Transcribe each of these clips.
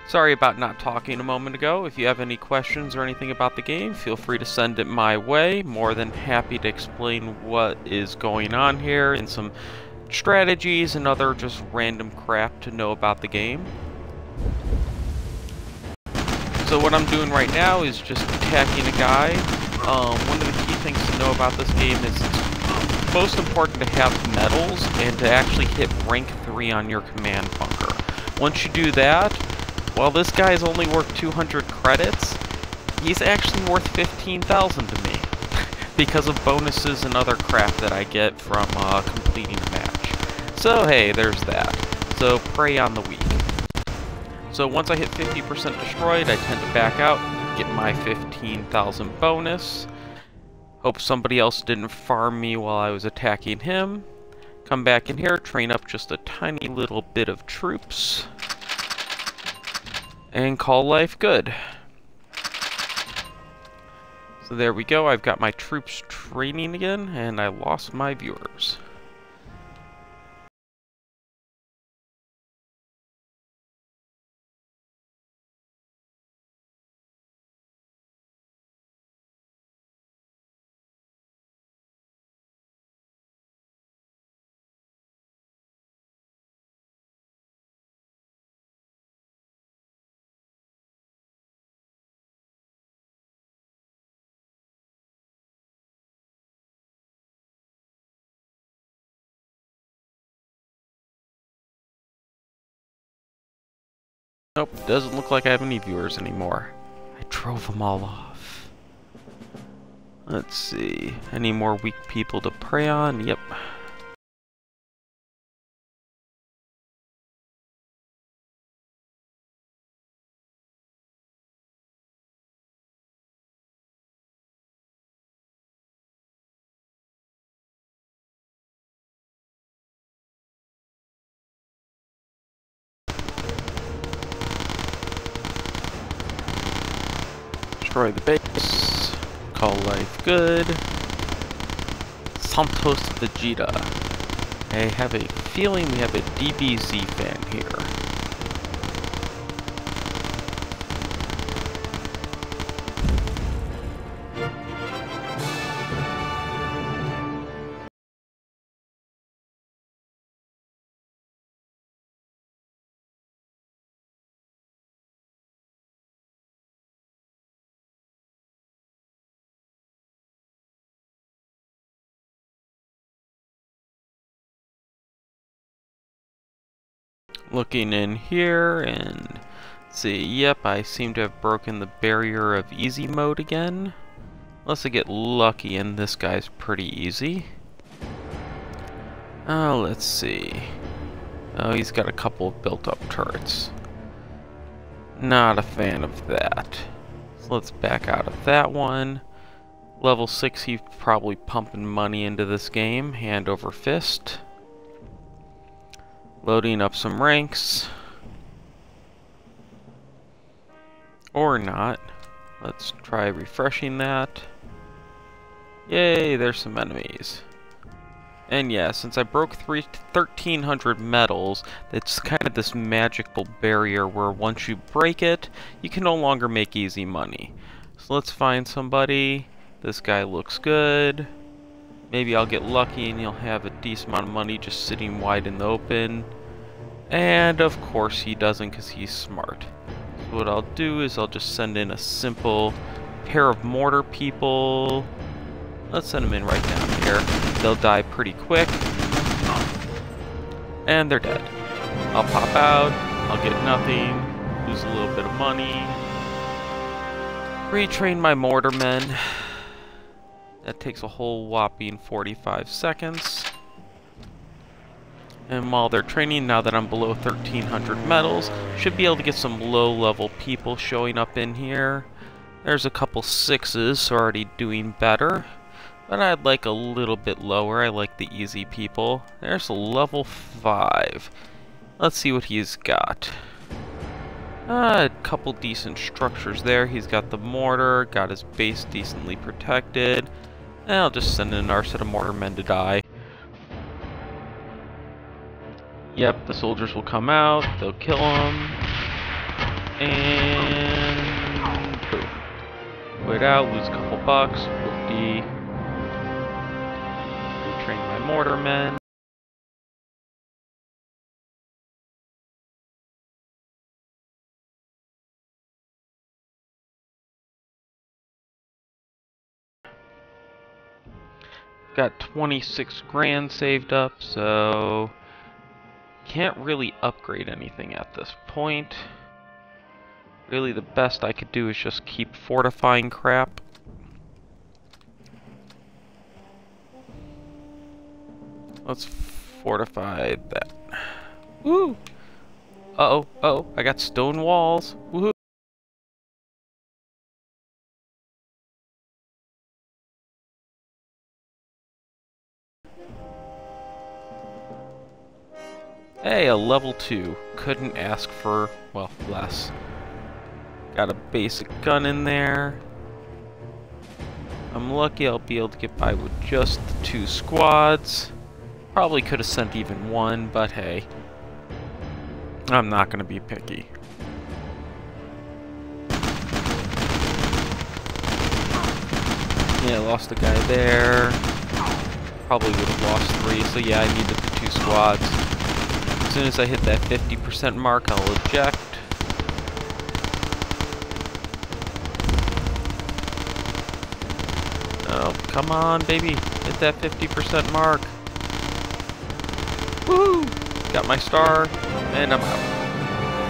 Sorry about not talking a moment ago. If you have any questions or anything about the game, feel free to send it my way. More than happy to explain what is going on here and some strategies and other just random crap to know about the game. So what I'm doing right now is just attacking a guy. One of the key things to know about this game is it's most important to have medals and to actually hit rank 3 on your command bunker. Once you do that, while this guy's only worth 200 credits, he's actually worth 15,000 to me because of bonuses and other crap that I get from completing a match. So hey, there's that. So prey on the weak. So once I hit 50% destroyed, I tend to back out, get my 15,000 bonus. Hope somebody else didn't farm me while I was attacking him. Come back in here, train up just a tiny little bit of troops, and call life good. So there we go, I've got my troops training again, and I lost my viewers. Nope, doesn't look like I have any viewers anymore. I drove them all off. Let's see, any more weak people to prey on? Yep. Destroy the base. Call life good. Santos Vegeta. I have a feeling we have a DBZ fan here. Looking in here and see, yep, I seem to have broken the barrier of easy mode again. Unless I get lucky and this guy's pretty easy. Oh, let's see. Oh, he's got a couple of built-up turrets. Not a fan of that. So let's back out of that one. Level 6, he's probably pumping money into this game, hand over fist. Loading up some ranks. Or not. Let's try refreshing that. Yay, there's some enemies. And yeah, since I broke 1,300 medals, it's kind of this magical barrier where once you break it, you can no longer make easy money. So let's find somebody. This guy looks good. Maybe I'll get lucky and he'll have a decent amount of money just sitting wide in the open. And of course he doesn't because he's smart. So what I'll do is I'll just send in a simple pair of mortar people. Let's send them in right down here. They'll die pretty quick. And they're dead. I'll pop out. I'll get nothing. Lose a little bit of money. Retrain my mortarmen. That takes a whole whopping 45 seconds. And while they're training, now that I'm below 1,300 medals, should be able to get some low-level people showing up in here. There's a couple 6s already doing better, but I'd like a little bit lower. I like the easy people. There's a level 5. Let's see what he's got. A couple decent structures there. He's got the mortar, got his base decently protected. And I'll just send in our set of mortarmen to die. Yep, the soldiers will come out, they'll kill him. And boom. Wait out, lose a couple bucks. Whoopty. Retrain my mortarmen. Got 26 grand saved up, so can't really upgrade anything at this point. Really, the best I could do is just keep fortifying crap. Let's fortify that. Woo! Uh-oh, uh-oh, I got stone walls. Woohoo! Hey, a level 2. Couldn't ask for, well, less. Got a basic gun in there. I'm lucky I'll be able to get by with just the 2 squads. Probably could have sent even 1, but hey. I'm not gonna be picky. Yeah, lost a guy there. Probably would have lost 3, so yeah, I needed the 2 squads. As soon as I hit that 50% mark, I'll eject. Oh, come on, baby. Hit that 50% mark. Woohoo! Got my star, and I'm out.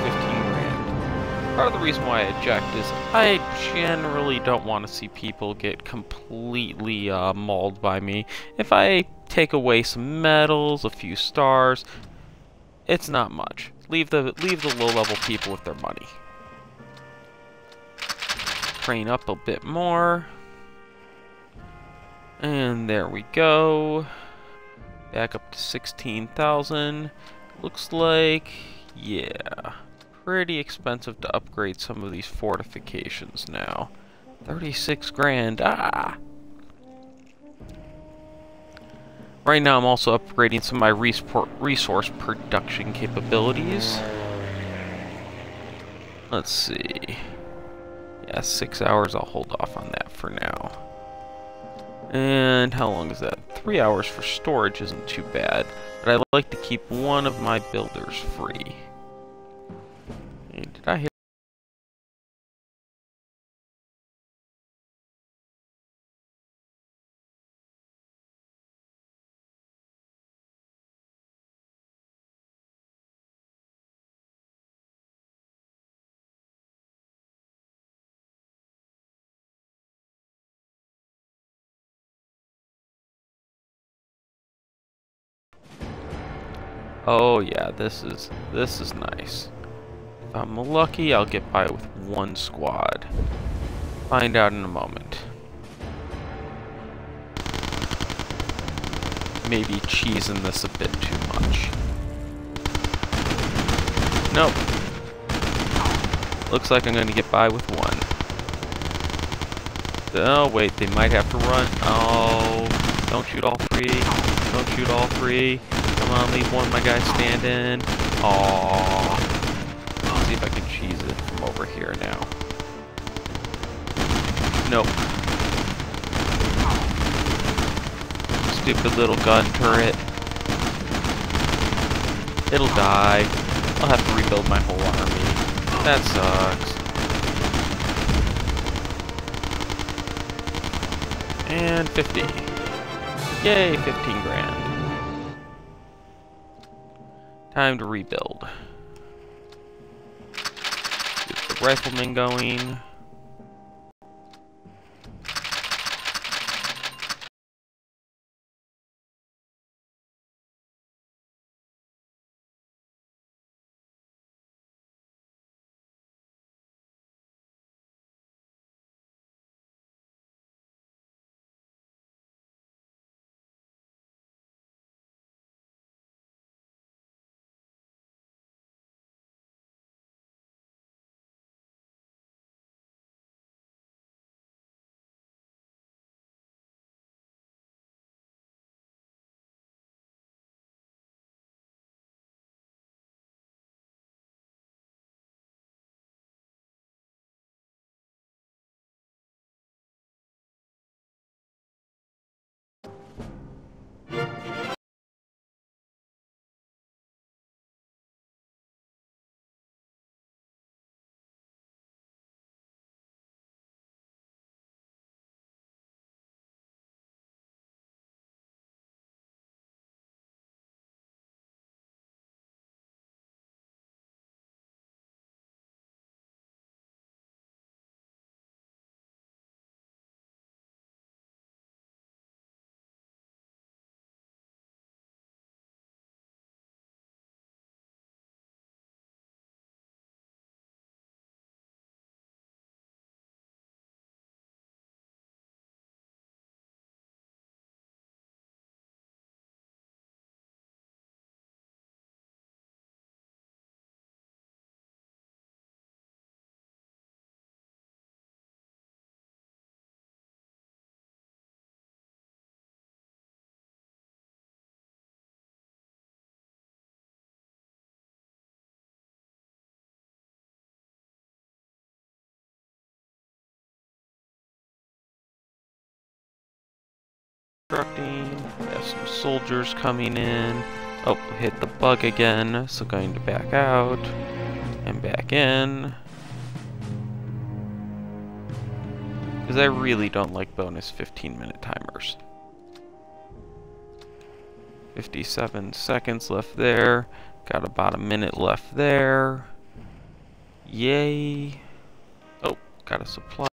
15 grand. Part of the reason why I eject is I generally don't want to see people get completely mauled by me. If I take away some medals, a few stars, it's not much. Leave the low-level people with their money. Train up a bit more. And there we go. Back up to 16,000. Looks like, yeah, pretty expensive to upgrade some of these fortifications now. 36 grand. Ah! Right now I'm also upgrading some of my resource production capabilities. Let's see. Yeah, 6 hours. I'll hold off on that for now. And how long is that? 3 hours for storage isn't too bad, but I like to keep one of my builders free. Hey, did I hit? Oh yeah, this is nice. If I'm lucky, I'll get by with 1 squad. Find out in a moment. Maybe cheesing this a bit too much. Nope. Looks like I'm gonna get by with 1. Oh wait, they might have to run. Oh, don't shoot all 3. Don't shoot all 3. Come on, leave one of my guys standing. Aww. Let's see if I can cheese it from over here now. Nope. Stupid little gun turret. It'll die. I'll have to rebuild my whole army. That sucks. And 50. Yay, 15 grand. Time to rebuild. Get the riflemen going. constructing. Have some soldiers coming in. Oh, hit the bug again, so going to back out and back in. Because I really don't like bonus 15-minute timers. 57 seconds left there. Got about a minute left there. Yay. Oh, got a supply.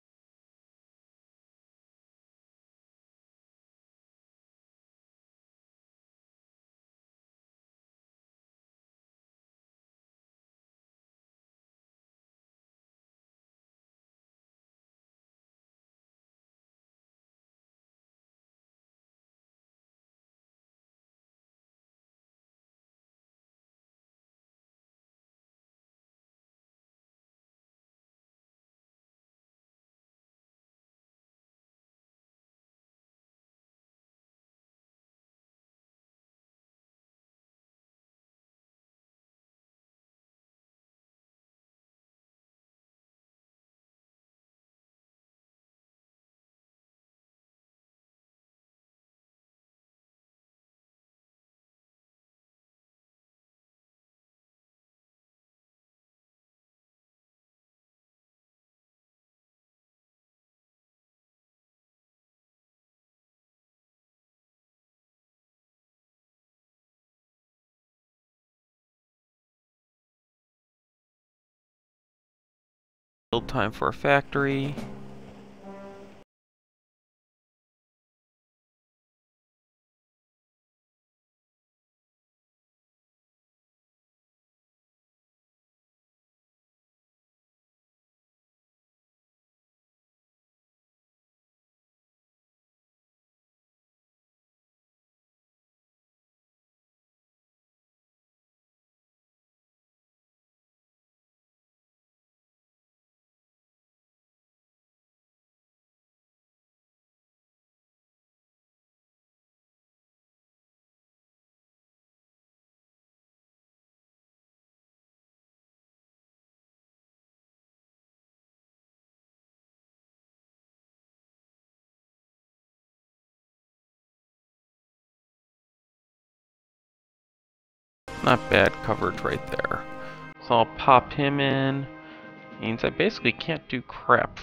Build time for a factory. Not bad coverage right there. So I'll pop him in. Means I basically can't do crap.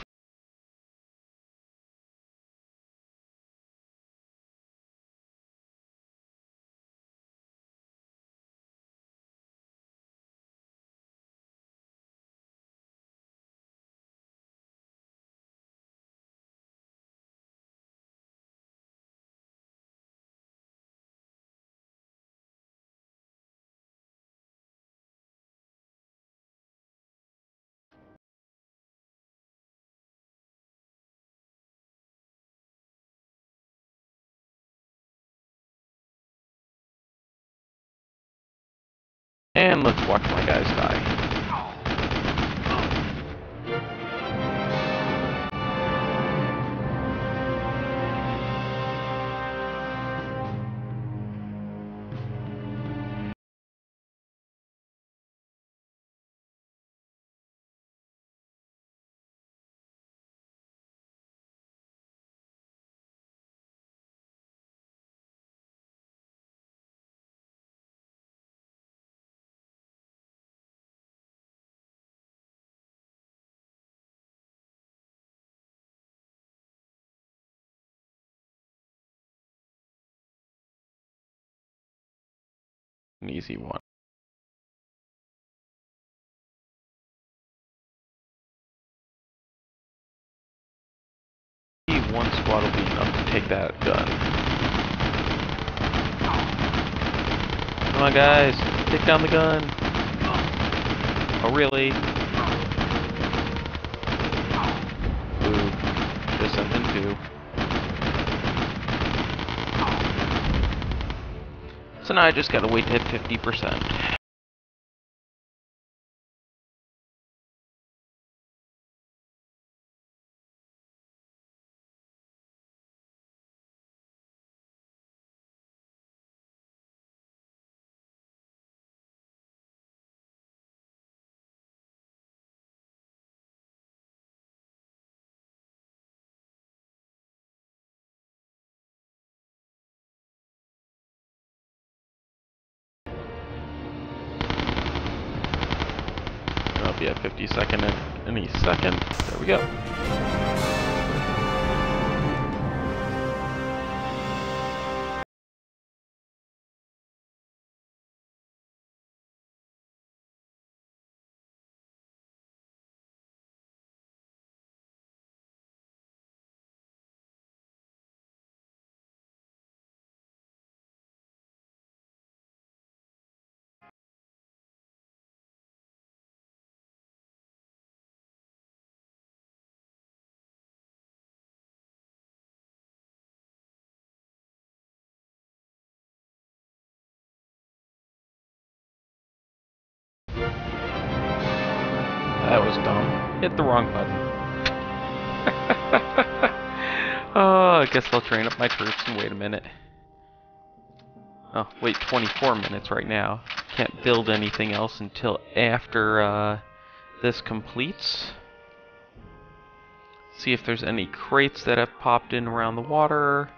And let's watch my guys die. An easy one. One squad will be enough to take that gun. Come on, guys, take down the gun. Oh, really? Ooh, just sent in two. So now I just gotta wait to hit 50%. I'll be at 50-second in any second. There we go. That was dumb. Hit the wrong button. Oh, I guess I'll train up my troops and wait a minute. Oh, wait 24 minutes right now. Can't build anything else until after this completes. See if there's any crates that have popped in around the water.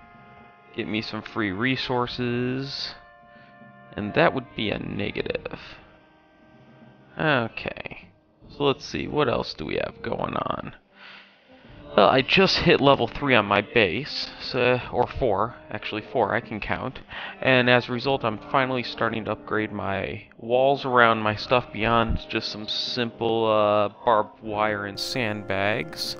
Get me some free resources. And that would be a negative. Okay. So let's see, what else do we have going on? Well, I just hit level 3 on my base, so, or 4, actually 4, I can count. And as a result, I'm finally starting to upgrade my walls around my stuff beyond just some simple barbed wire and sandbags.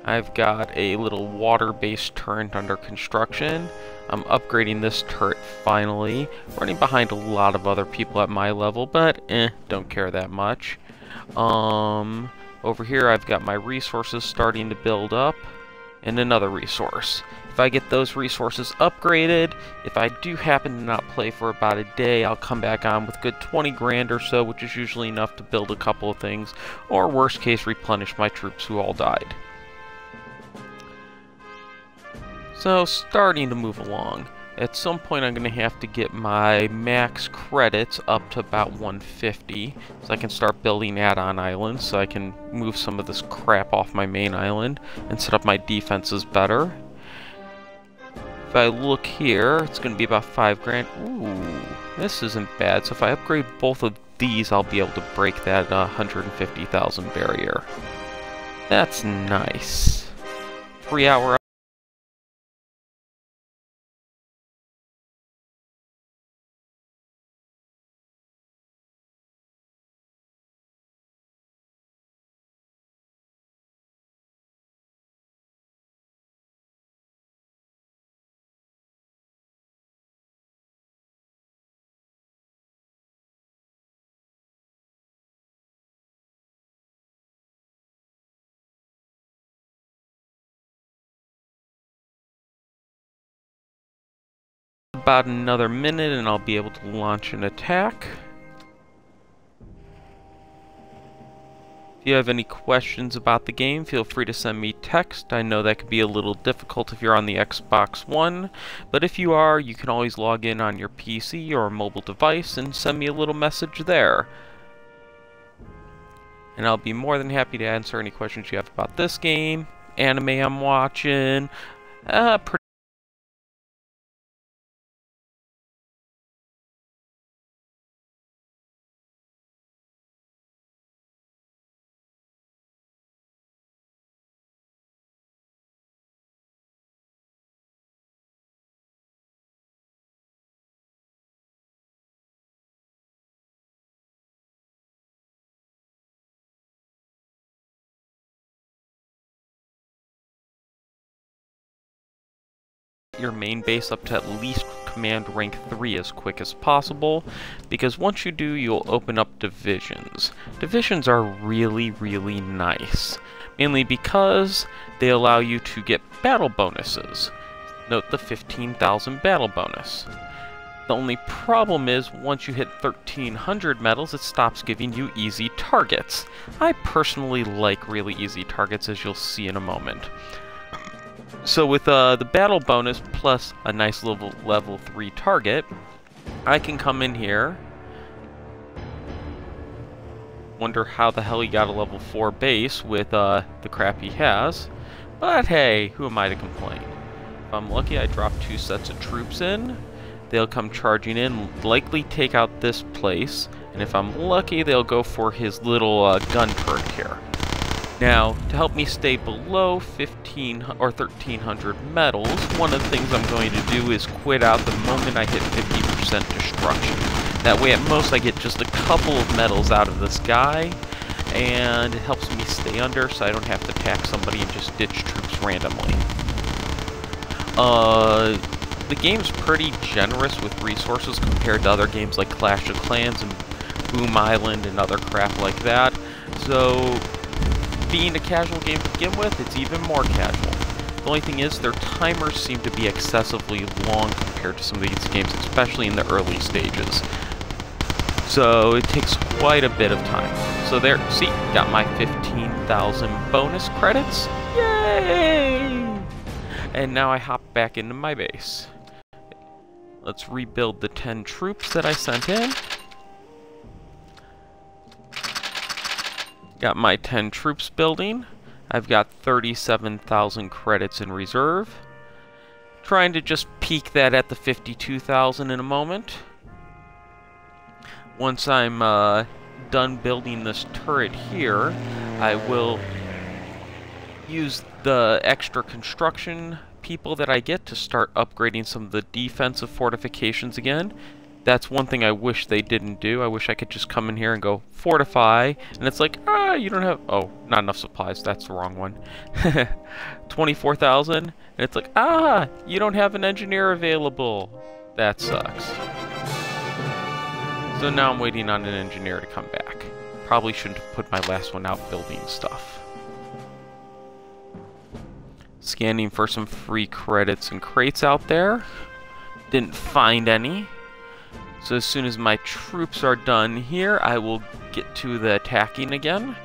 I've got a little water-based turret under construction. I'm upgrading this turret finally, running behind a lot of other people at my level, but don't care that much. Over here I've got my resources starting to build up, and another resource. If I get those resources upgraded, if I do happen to not play for about a day, I'll come back on with good 20 grand or so, which is usually enough to build a couple of things, or worst case replenish my troops who all died. So, starting to move along. At some point I'm going to have to get my max credits up to about 150, so I can start building add-on islands, so I can move some of this crap off my main island and set up my defenses better. If I look here, it's going to be about 5 grand. Ooh, this isn't bad. So if I upgrade both of these, I'll be able to break that 150,000 barrier. That's nice. 3-hour about another minute and I'll be able to launch an attack. If you have any questions about the game, feel free to send me text. I know that could be a little difficult if you're on the Xbox One, but if you are, you can always log in on your PC or mobile device and send me a little message there. And I'll be more than happy to answer any questions you have about this game, anime I'm watching, your main base up to at least command rank 3 as quick as possible, because once you do, you'll open up divisions. Divisions are really, really nice, mainly because they allow you to get battle bonuses. Note the 15,000 battle bonus. The only problem is, once you hit 1,300 medals, it stops giving you easy targets. I personally like really easy targets, as you'll see in a moment. So with the battle bonus plus a nice level 3 target, I can come in here, wonder how the hell he got a level 4 base with the crap he has, but hey, who am I to complain? If I'm lucky, I drop 2 sets of troops in, they'll come charging in, likely take out this place, And if I'm lucky, they'll go for his little gun turret here. Now, to help me stay below 15 or 1300 medals, one of the things I'm going to do is quit out the moment I hit 50% destruction. That way, at most, I get just a couple of medals out of this guy, and it helps me stay under so I don't have to attack somebody and just ditch troops randomly. The game's pretty generous with resources compared to other games like Clash of Clans and Boom Island and other crap like that, so being a casual game to begin with, it's even more casual. The only thing is, their timers seem to be excessively long compared to some of these games, especially in the early stages. So it takes quite a bit of time. So there, see, got my 15,000 bonus credits. Yay! And now I hop back into my base. Let's rebuild the 10 troops that I sent in. Got my 10 troops building. I've got 37,000 credits in reserve. Trying to just peak that at the 52,000 in a moment. Once I'm done building this turret here, I will use the extra construction people that I get to start upgrading some of the defensive fortifications again. That's one thing I wish they didn't do. I wish I could just come in here and go, fortify, and it's like, you don't have, oh, not enough supplies, that's the wrong one. 24,000, and it's like, you don't have an engineer available. That sucks. So now I'm waiting on an engineer to come back. Probably shouldn't have put my last one out building stuff. Scanning for some free credits and crates out there. Didn't find any. So as soon as my troops are done here, I will get to the attacking again.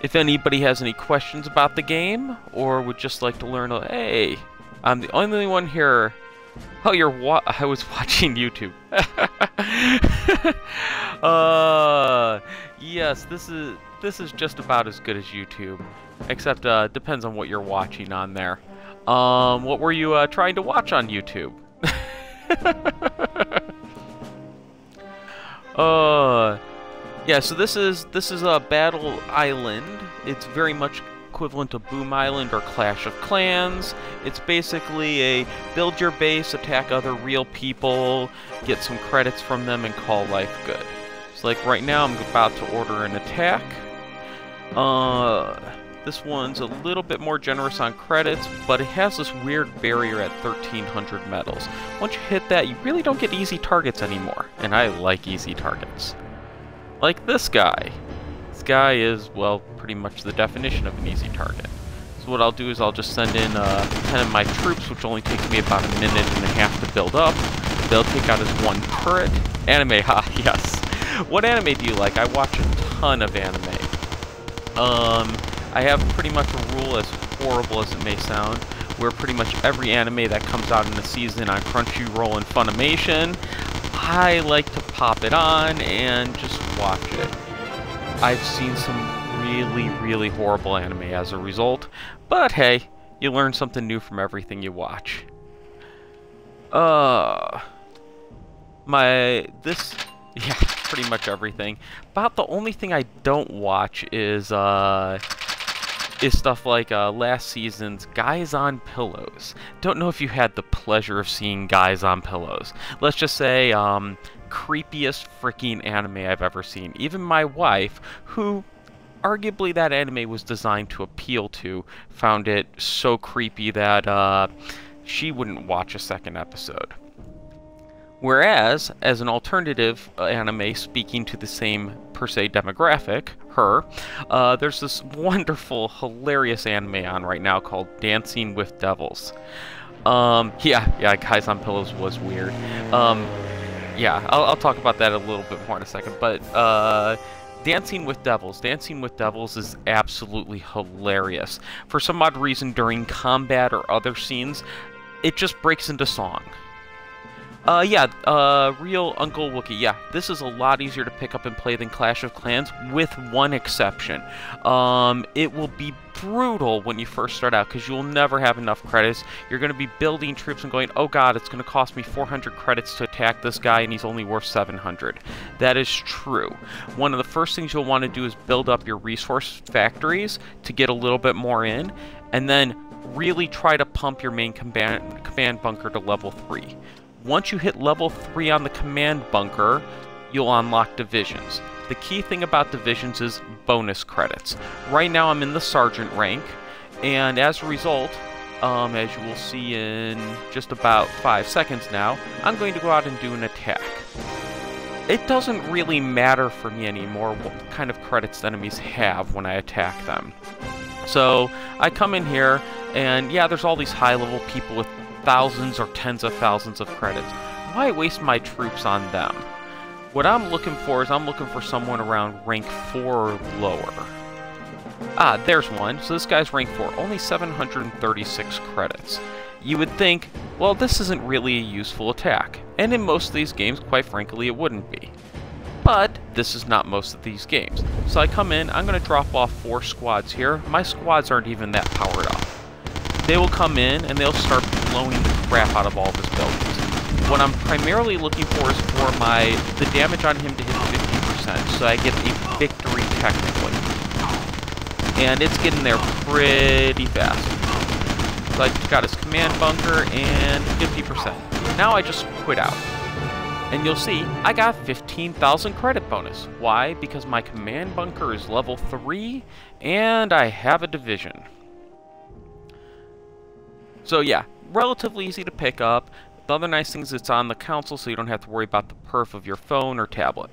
If anybody has any questions about the game, or would just like to learn, hey, I'm the only one here. Oh, I was watching YouTube. Yes, this is just about as good as YouTube, except depends on what you're watching on there. What were you trying to watch on YouTube? Yeah, so this is a Battle Island. It's very much equivalent to Boom Island or Clash of Clans. It's basically a build your base, attack other real people, get some credits from them, and call life good. So like right now, I'm about to order an attack. This one's a little bit more generous on credits, but it has this weird barrier at 1,300 medals. Once you hit that, you really don't get easy targets anymore, and I like easy targets. Like this guy. This guy is, well, pretty much the definition of an easy target. So what I'll do is I'll just send in 10 of my troops, which only takes me about a minute and a half to build up. They'll take out his one turret. Anime, yes. What anime do you like? I watch a ton of anime. I have pretty much a rule, as horrible as it may sound, where pretty much every anime that comes out in a season on Crunchyroll and Funimation, I like to pop it on and just watch it. I've seen some really, really horrible anime as a result, but hey, you learn something new from everything you watch. Yeah, pretty much everything. About the only thing I don't watch is stuff like last season's Guys on Pillows. Don't know if you had the pleasure of seeing Guys on Pillows. Let's just say, creepiest freaking anime I've ever seen. Even my wife, who arguably that anime was designed to appeal to, found it so creepy that she wouldn't watch a second episode. Whereas, as an alternative anime speaking to the same, per se, demographic, there's this wonderful, hilarious anime on right now called Dancing with Devils. Yeah, Guys on Pillows was weird. Yeah, I'll talk about that a little bit more in a second, but Dancing with Devils. Dancing with Devils is absolutely hilarious. For some odd reason, during combat or other scenes, it just breaks into song. Real Uncle Wookie. Yeah, this is a lot easier to pick up and play than Clash of Clans, with one exception. It will be brutal when you first start out, because you'll never have enough credits. You're going to be building troops and going, oh god, it's going to cost me 400 credits to attack this guy, and he's only worth 700. That is true. One of the first things you'll want to do is build up your resource factories to get a little bit more in, and then really try to pump your main command bunker to level 3. Once you hit level 3 on the command bunker, you'll unlock divisions. The key thing about divisions is bonus credits. Right now I'm in the sergeant rank, and as a result, as you will see in just about 5 seconds now, I'm going to go out and do an attack. It doesn't really matter for me anymore what kind of credits the enemies have when I attack them. So I come in here, and yeah, there's all these high-level people with thousands or tens of thousands of credits. Why waste my troops on them? What I'm looking for is I'm looking for someone around rank 4 or lower. Ah, there's one. So this guy's rank 4, only 736 credits. You would think, well, this isn't really a useful attack. And in most of these games, quite frankly, it wouldn't be. But this is not most of these games. So I come in, I'm going to drop off 4 squads here. My squads aren't even that powered up. They will come in and they'll start blowing the crap out of all of his buildings. What I'm primarily looking for is for the damage on him to hit 50%, so I get a victory technically. And it's getting there pretty fast. So I just got his command bunker and 50%. Now I just quit out. And you'll see, I got 15,000 credit bonus. Why? Because my command bunker is level 3, and I have a division. So yeah, relatively easy to pick up. The other nice thing is it's on the console, so you don't have to worry about the perf of your phone or tablet.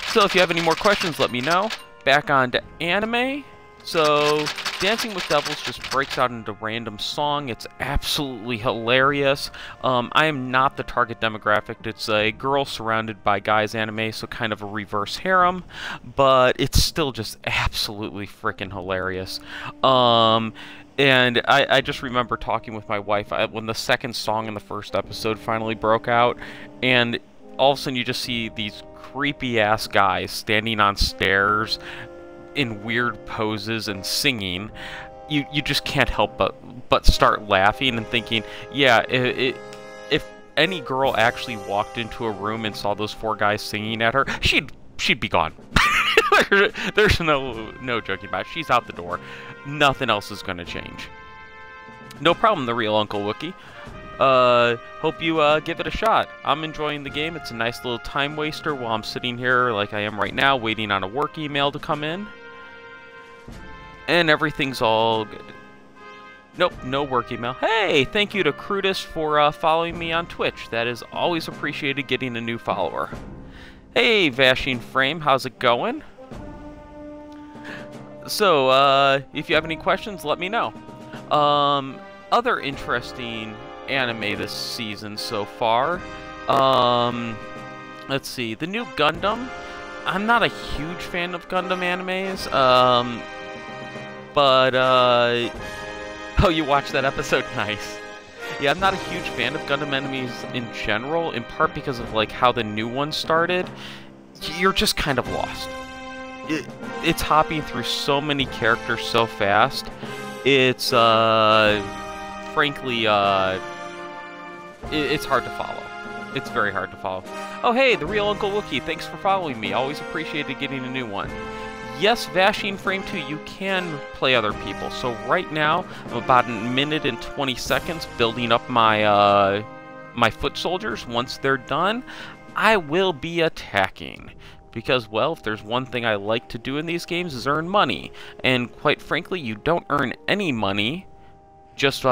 So if you have any more questions, let me know. Back on to anime. So Dancing with Devils just breaks out into random song. It's absolutely hilarious. I am not the target demographic. It's a girl surrounded by guys anime, so kind of a reverse harem, but it's still just absolutely freaking hilarious. And I just remember talking with my wife when the second song in the first episode finally broke out, and all of a sudden you just see these creepy-ass guys standing on stairs in weird poses and singing. You just can't help but start laughing and thinking, yeah, if any girl actually walked into a room and saw those 4 guys singing at her, she'd be gone. There's no joking about it. She's out the door. Nothing else is going to change. No problem, the real Uncle Wookie. Hope you give it a shot. I'm enjoying the game. It's a nice little time waster while I'm sitting here like I am right now, waiting on a work email to come in. And everything's all good. Nope, no work email. Hey, thank you to Crudis for following me on Twitch. That is always appreciated, getting a new follower. Hey, Vashing Frame, how's it going? So, if you have any questions, let me know. Other interesting anime this season so far. Let's see, the new Gundam. I'm not a huge fan of Gundam animes, but, oh, you watched that episode? Nice. Yeah, I'm not a huge fan of Gundam animes in general, in part because of, like, how the new one started. You're just kind of lost. It's hopping through so many characters so fast. It's, frankly, it's hard to follow. It's very hard to follow. Oh, hey, the real Uncle Wookie, thanks for following me. Always appreciated getting a new one. Yes, Vashing Frame 2, you can play other people. So right now, I'm about a minute and 20 seconds building up my, my foot soldiers. Once they're done, I will be attacking. Because, well, if there's one thing I like to do in these games is earn money. And quite frankly, you don't earn any money just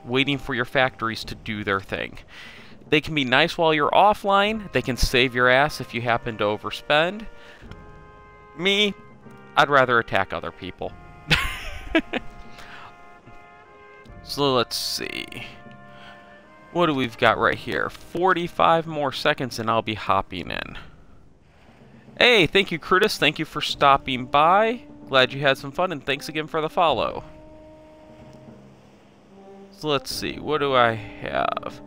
waiting for your factories to do their thing. They can be nice while you're offline. They can save your ass if you happen to overspend. Me, I'd rather attack other people. So let's see. What do we've got right here? 45 more seconds and I'll be hopping in. Hey, thank you, Crudis. Thank you for stopping by. Glad you had some fun, and thanks again for the follow. So let's see. What do I have?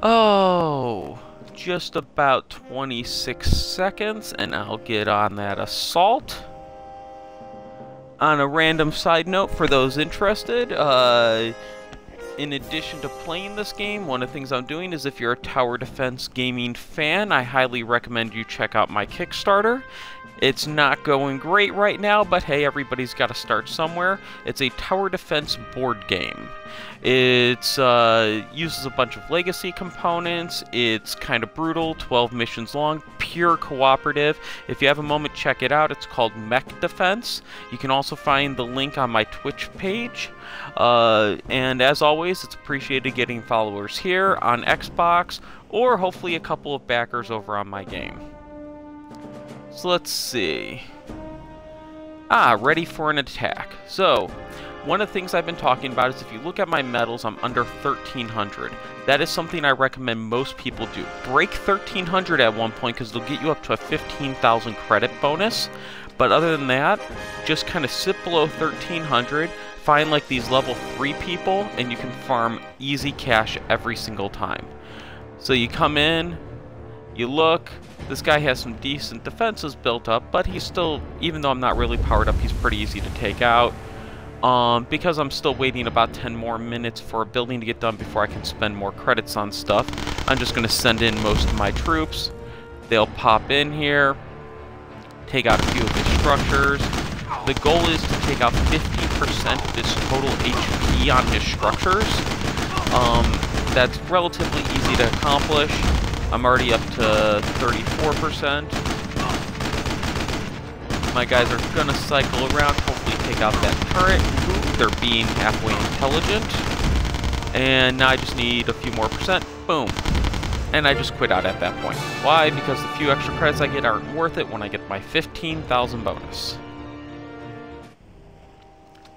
Oh, just about 26 seconds, and I'll get on that assault. On a random side note, for those interested, in addition to playing this game, one of the things I'm doing is if you're a tower defense gaming fan, I highly recommend you check out my Kickstarter. It's not going great right now, but hey, everybody's got to start somewhere. It's a tower defense board game. It uses a bunch of legacy components. It's kind of brutal, 12 missions long, pure cooperative. If you have a moment, check it out. It's called Mech Defense. You can also find the link on my Twitch page. And as always, it's appreciated getting followers here on Xbox, or hopefully a couple of backers over on my game. So let's see. Ready for an attack. So, one of the things I've been talking about is if you look at my medals, I'm under 1,300. That is something I recommend most people do. Break 1,300 at one point because it'll get you up to a 15,000 credit bonus. But other than that, just kind of sit below 1,300, find like these level 3 people, and you can farm easy cash every single time. So you come in, you look, this guy has some decent defenses built up, but he's still, even though I'm not really powered up, he's pretty easy to take out. Because I'm still waiting about 10 more minutes for a building to get done before I can spend more credits on stuff, I'm just going to send in most of my troops. They'll pop in here, take out a few of his structures. The goal is to take out 50% of his total HP on his structures. That's relatively easy to accomplish. I'm already up to 34%. My guys are gonna cycle around, hopefully take out that turret. Ooh, they're being halfway intelligent. And now I just need a few more percent. Boom. And I just quit out at that point. Why? Because the few extra credits I get aren't worth it when I get my 15,000 bonus.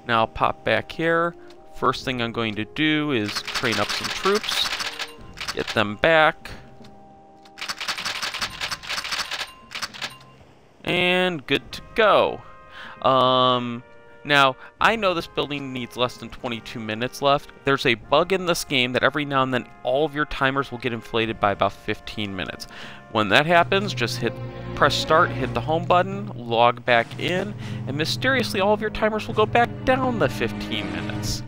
Now I'll pop back here. First thing I'm going to do is train up some troops. Get them back. And good to go. Now, I know this building needs less than 22 minutes left. There's a bug in this game that every now and then all of your timers will get inflated by about 15 minutes. When that happens, just press start, hit the home button, log back in, and mysteriously all of your timers will go back down the 15 minutes.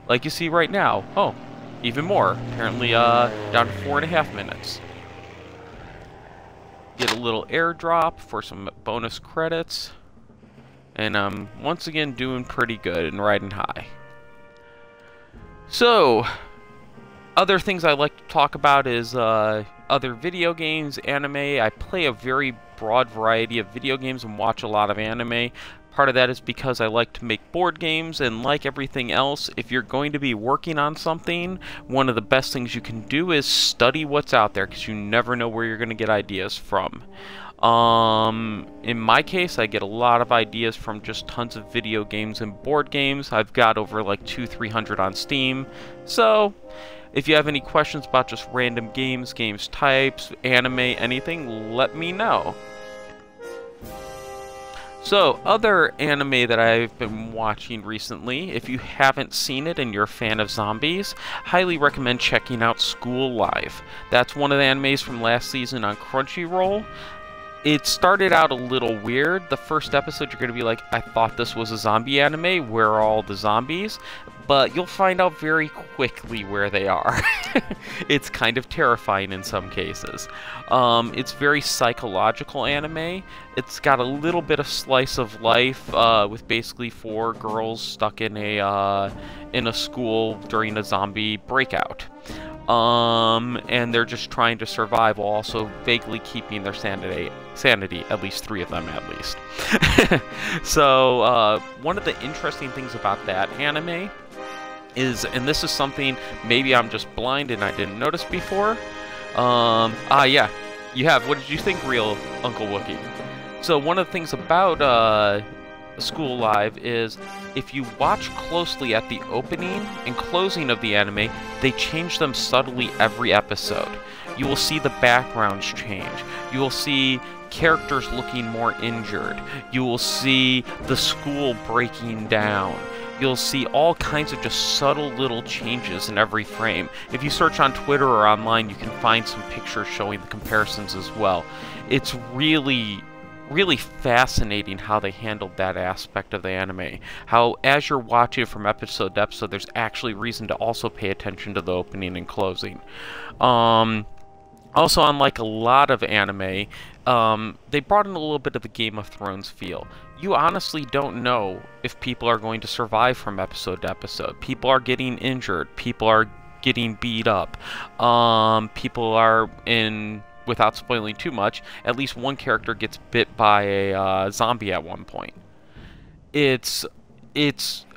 Like you see right now. Oh, even more. Apparently down to 4.5 minutes. Get a little airdrop for some bonus credits. And I'm once again doing pretty good and riding high. So, other things I like to talk about is other video games, anime. I play a very broad variety of video games and watch a lot of anime. Part of that is because I like to make board games, and like everything else, if you're going to be working on something, one of the best things you can do is study what's out there, because you never know where you're going to get ideas from. In my case, I get a lot of ideas from just tons of video games and board games. I've got over like 200-300 on Steam. So, if you have any questions about just random games, games types, anime, anything, let me know. So, other anime that I've been watching recently, if you haven't seen it and you're a fan of zombies, highly recommend checking out School Live. That's one of the animes from last season on Crunchyroll. It started out a little weird. The first episode, you're going to be like, I thought this was a zombie anime. Where are all the zombies? But you'll find out very quickly where they are. It's kind of terrifying in some cases. It's very psychological anime. It's got a little bit of slice of life with basically 4 girls stuck in a school during a zombie breakout. And they're just trying to survive while also vaguely keeping their sanity, at least 3 of them at least. So, one of the interesting things about that anime is, and this is something maybe I'm just blind and I didn't notice before, yeah, you have, what did you think, real Uncle Wookie? So one of the things about School Live is if you watch closely at the opening and closing of the anime, they change them subtly every episode. You will see the backgrounds change. You will see characters looking more injured. You will see the school breaking down. you'll see all kinds of just subtle little changes in every frame. If you search on Twitter or online, you can find some pictures showing the comparisons as well. It's really fascinating how they handled that aspect of the anime. How, as you're watching it from episode to episode, there's actually reason to also pay attention to the opening and closing. Also, unlike a lot of anime, they brought in a little bit of a Game of Thrones feel. You honestly don't know if people are going to survive from episode to episode. People are getting injured. People are getting beat up. People are in... Without spoiling too much, at least one character gets bit by a zombie at one point. It's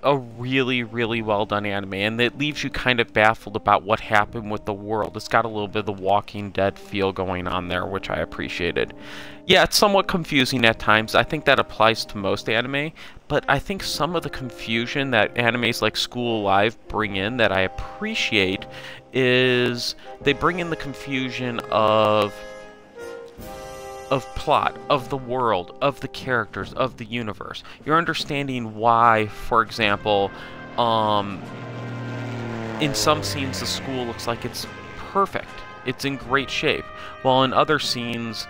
a really well done anime, and it leaves you kind of baffled about what happened with the world. It's got a little bit of the Walking Dead feel going on there, which I appreciated. Yeah, it's somewhat confusing at times. I think that applies to most anime, but I think some of the confusion that animes like School Live bring in that I appreciate is they bring in the confusion of plot, of the world, of the characters, of the universe. You're understanding why, for example, in some scenes the school looks like it's perfect. It's in great shape. While in other scenes,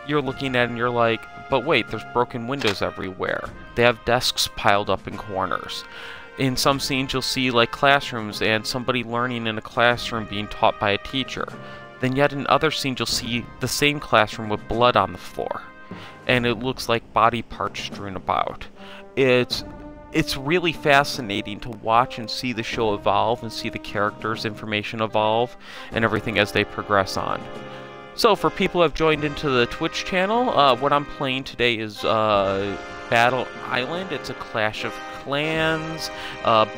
you're looking at it and you're like, but wait, there's broken windows everywhere. They have desks piled up in corners. In some scenes, you'll see like classrooms and somebody learning in a classroom being taught by a teacher. Then yet in other scenes, you'll see the same classroom with blood on the floor. And it looks like body parts strewn about. It's really fascinating to watch and see the show evolve and see the characters' information evolve and everything as they progress on. So for people who have joined into the Twitch channel, what I'm playing today is Battle Island. It's a Clash of Clans,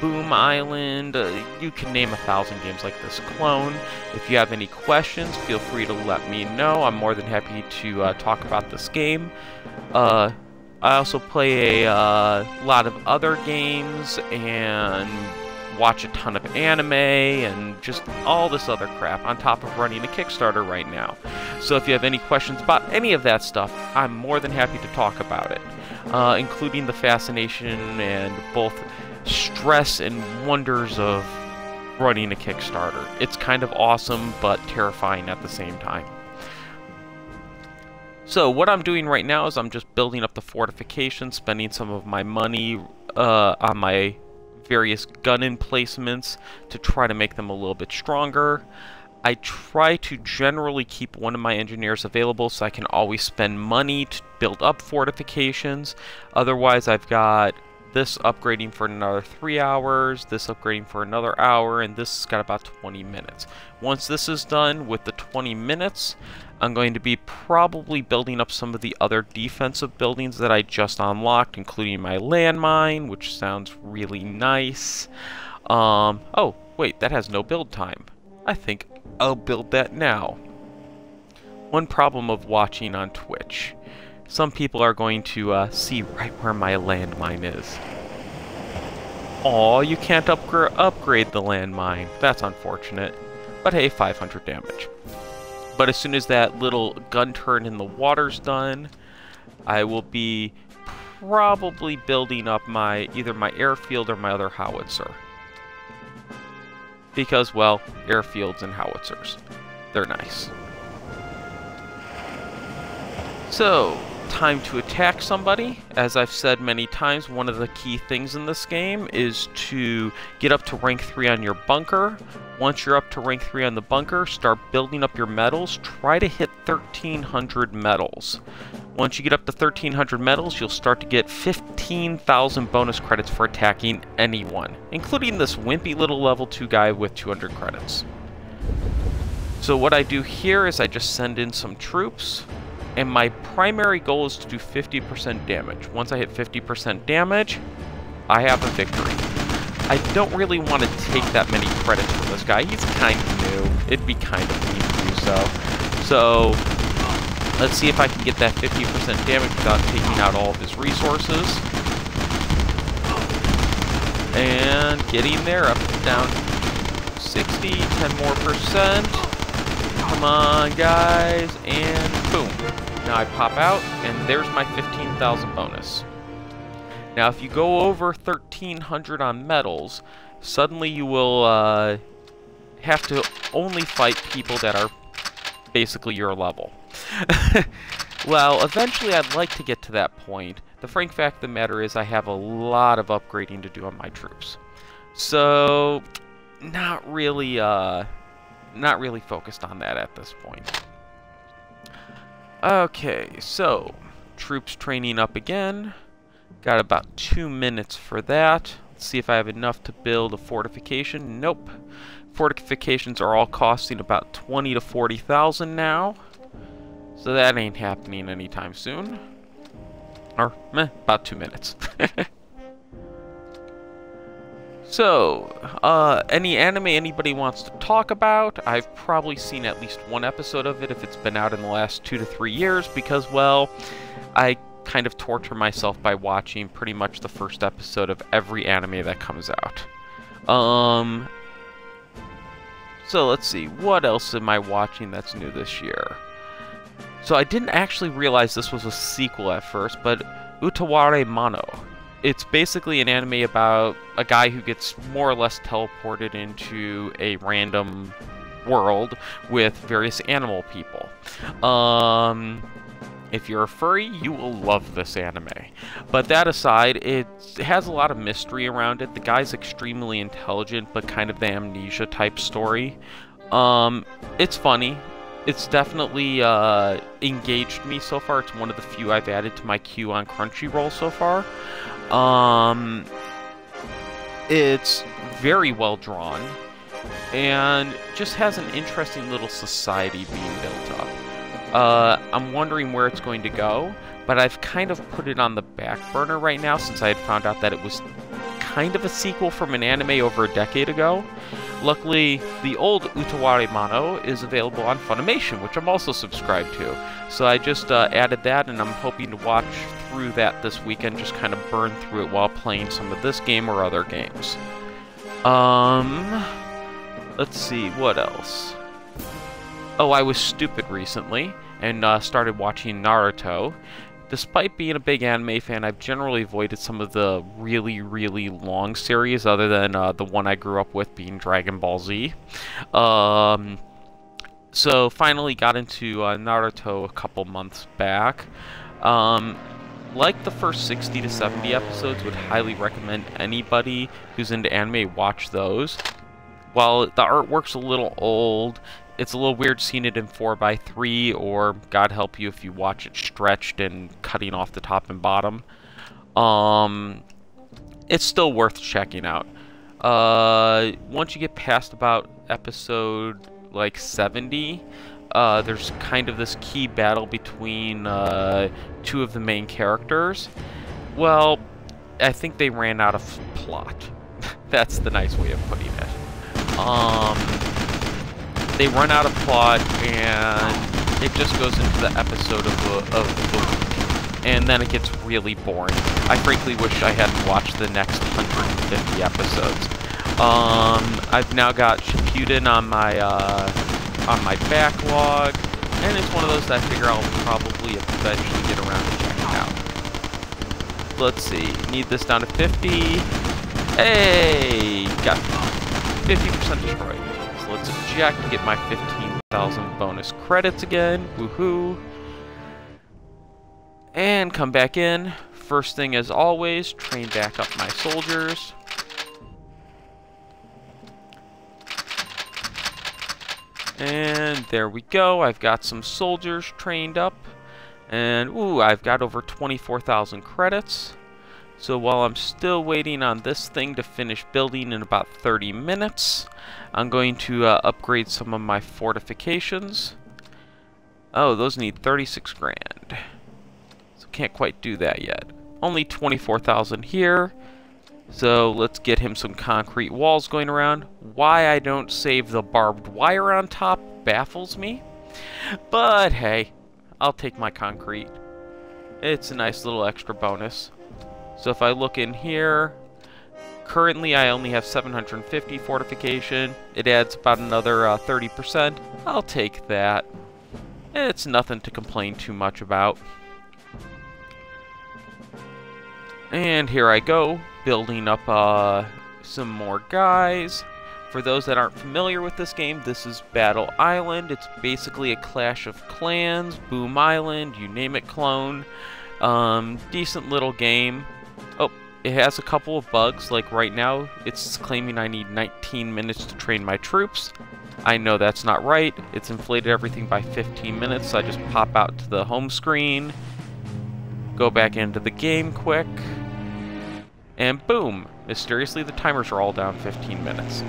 Boom Island, you can name 1,000 games like this clone. If you have any questions, feel free to let me know. I'm more than happy to talk about this game. I also play a lot of other games and watch a ton of anime and just all this other crap on top of running a Kickstarter right now. So if you have any questions about any of that stuff, I'm more than happy to talk about it. Including the fascination and both stress and wonders of running a Kickstarter. It's kind of awesome, but terrifying at the same time. So what I'm doing right now is I'm just building up the fortifications, spending some of my money on my various gun emplacements to try to make them a little bit stronger. I try to generally keep one of my engineers available so I can always spend money to build up fortifications. Otherwise, I've got this upgrading for another 3 hours, this upgrading for another hour, and this has got about 20 minutes. Once this is done with the 20 minutes, I'm going to be probably building up some of the other defensive buildings that I just unlocked, including my landmine, which sounds really nice. Oh, wait, that has no build time. I think I'll build that now. One problem of watching on Twitch. Some people are going to see right where my landmine is. Aw, you can't upgrade the landmine. That's unfortunate. But hey, 500 damage. But as soon as that little gun turret in the water's done, I will be probably building up either my airfield or my other howitzer. Because, well, airfields and howitzers. They're nice. So, time to attack somebody. As I've said many times, one of the key things in this game is to get up to rank 3 on your bunker. Once you're up to rank 3 on the bunker, start building up your medals. Try to hit 1,300 medals. Once you get up to 1,300 medals, you'll start to get 15,000 bonus credits for attacking anyone, including this wimpy little level 2 guy with 200 credits. So what I do here is I just send in some troops, and my primary goal is to do 50% damage. Once I hit 50% damage, I have a victory. I don't really want to take that many credits from this guy. He's kind of new. It'd be kind of mean to do so. So, let's see if I can get that 50% damage without taking out all of his resources. And getting there, up and down 60, 10 more percent. Come on, guys, and boom. Now I pop out, and there's my 15,000 bonus. Now, if you go over 1,300 on medals, suddenly you will have to only fight people that are basically your level. Well, eventually I'd like to get to that point. The frank fact of the matter is I have a lot of upgrading to do on my troops. So, not really focused on that at this point. Okay, so, troops training up again. Got about 2 minutes for that. Let's see if I have enough to build a fortification. Nope. Fortifications are all costing about 20 to 40,000 now. So that ain't happening anytime soon. Or, about 2 minutes. So, any anime anybody wants to talk about? I've probably seen at least one episode of it if it's been out in the last 2 to 3 years, because, well, I kind of torture myself by watching pretty much the first episode of every anime that comes out. So let's see, what else am I watching that's new this year? So I didn't actually realize this was a sequel at first, but Utaware Mano. It's basically an anime about a guy who gets more or less teleported into a random world with various animal people. If you're a furry, you will love this anime. But that aside, it has a lot of mystery around it. The guy's extremely intelligent, but kind of the Amnesia type story. It's funny. It's definitely engaged me so far. It's one of the few I've added to my queue on Crunchyroll so far. It's very well drawn, and just has an interesting little society being built up. I'm wondering where it's going to go, but I've kind of put it on the back burner right now since I had found out that it was kind of a sequel from an anime over a decade ago. Luckily, the old Utaware Mano is available on Funimation, which I'm also subscribed to. So I just added that, and I'm hoping to watch through that this weekend, just kind of burn through it while playing some of this game or other games. Let's see, what else? Oh, I was stupid recently, and started watching Naruto. Despite being a big anime fan, I've generally avoided some of the really, really long series, other than the one I grew up with being Dragon Ball Z. So finally got into Naruto a couple months back. Like the first 60 to 70 episodes, would highly recommend anybody who's into anime watch those. While the artwork's a little old, it's a little weird seeing it in 4:3, or God help you if you watch it stretched and cutting off the top and bottom. It's still worth checking out. Once you get past about episode like 70, there's kind of this key battle between two of the main characters. Well, I think they ran out of plot. That's the nice way of putting it. They run out of plot, and it just goes into the episode of the week, and then it gets really boring. I frankly wish I hadn't watched the next 150 episodes. I've now got Shippuden on my backlog, and it's one of those that I figure I'll probably eventually get around to checking out. Let's see, need this down to 50. Hey, got 50% destroyed. So let's eject to get my 15,000 bonus credits again. Woohoo! And come back in. First thing, as always, train back up my soldiers. And there we go. I've got some soldiers trained up. And, ooh, I've got over 24,000 credits. So while I'm still waiting on this thing to finish building in about 30 minutes, I'm going to upgrade some of my fortifications. Oh, those need 36 grand. So can't quite do that yet. Only 24,000 here. So let's get him some concrete walls going around. Why I don't save the barbed wire on top baffles me. But hey, I'll take my concrete. It's a nice little extra bonus. So if I look in here, currently I only have 750 fortification. It adds about another 30%. I'll take that. It's nothing to complain too much about. And here I go, building up some more guys. For those that aren't familiar with this game, this is Battle Island. It's basically a Clash of Clans, Boom Island, you name it clone. Decent little game. Oh, it has a couple of bugs, like right now it's claiming I need 19 minutes to train my troops. I know that's not right. It's inflated everything by 15 minutes, so I just pop out to the home screen, go back into the game quick, and boom! Mysteriously, the timers are all down 15 minutes.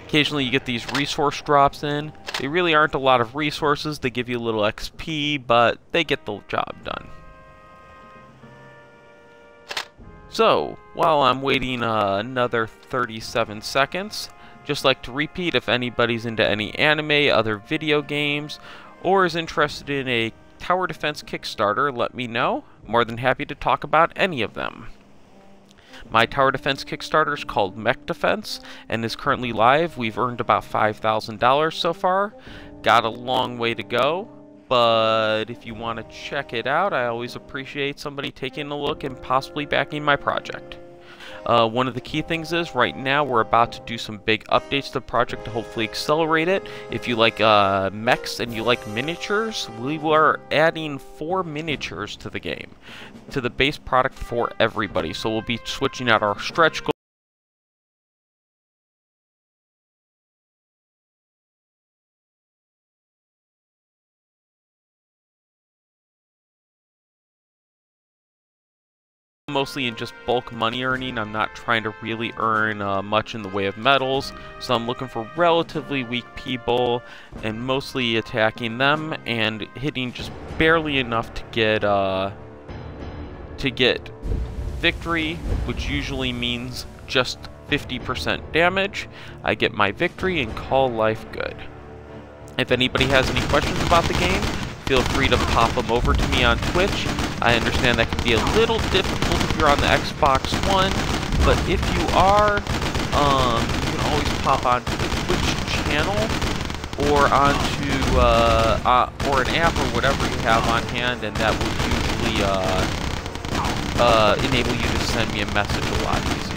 Occasionally you get these resource drops in. They really aren't a lot of resources. They give you a little XP, but they get the job done. So, while I'm waiting another 37 seconds, just like to repeat, if anybody's into any anime, other video games, or is interested in a tower defense Kickstarter, let me know. More than happy to talk about any of them. My tower defense Kickstarter is called Mech Defense and is currently live. We've earned about $5,000 so far. Got a long way to go, but if you want to check it out, I always appreciate somebody taking a look and possibly backing my project. One of the key things is, right now we're about to do some big updates to the project to hopefully accelerate it. If you like mechs and you like miniatures, we are adding 4 miniatures to the game, to the base product for everybody. So we'll be switching out our stretch goals. Mostly in just bulk money earning. I'm not trying to really earn much in the way of medals, so I'm looking for relatively weak people and mostly attacking them and hitting just barely enough to get victory, which usually means just 50% damage. I get my victory and call life good. If anybody has any questions about the game, feel free to pop them over to me on Twitch. I understand that can be a little difficult if you're on the Xbox One, but if you are, you can always pop onto the Twitch channel or onto or an app or whatever you have on hand, and that will usually enable you to send me a message a lot easier.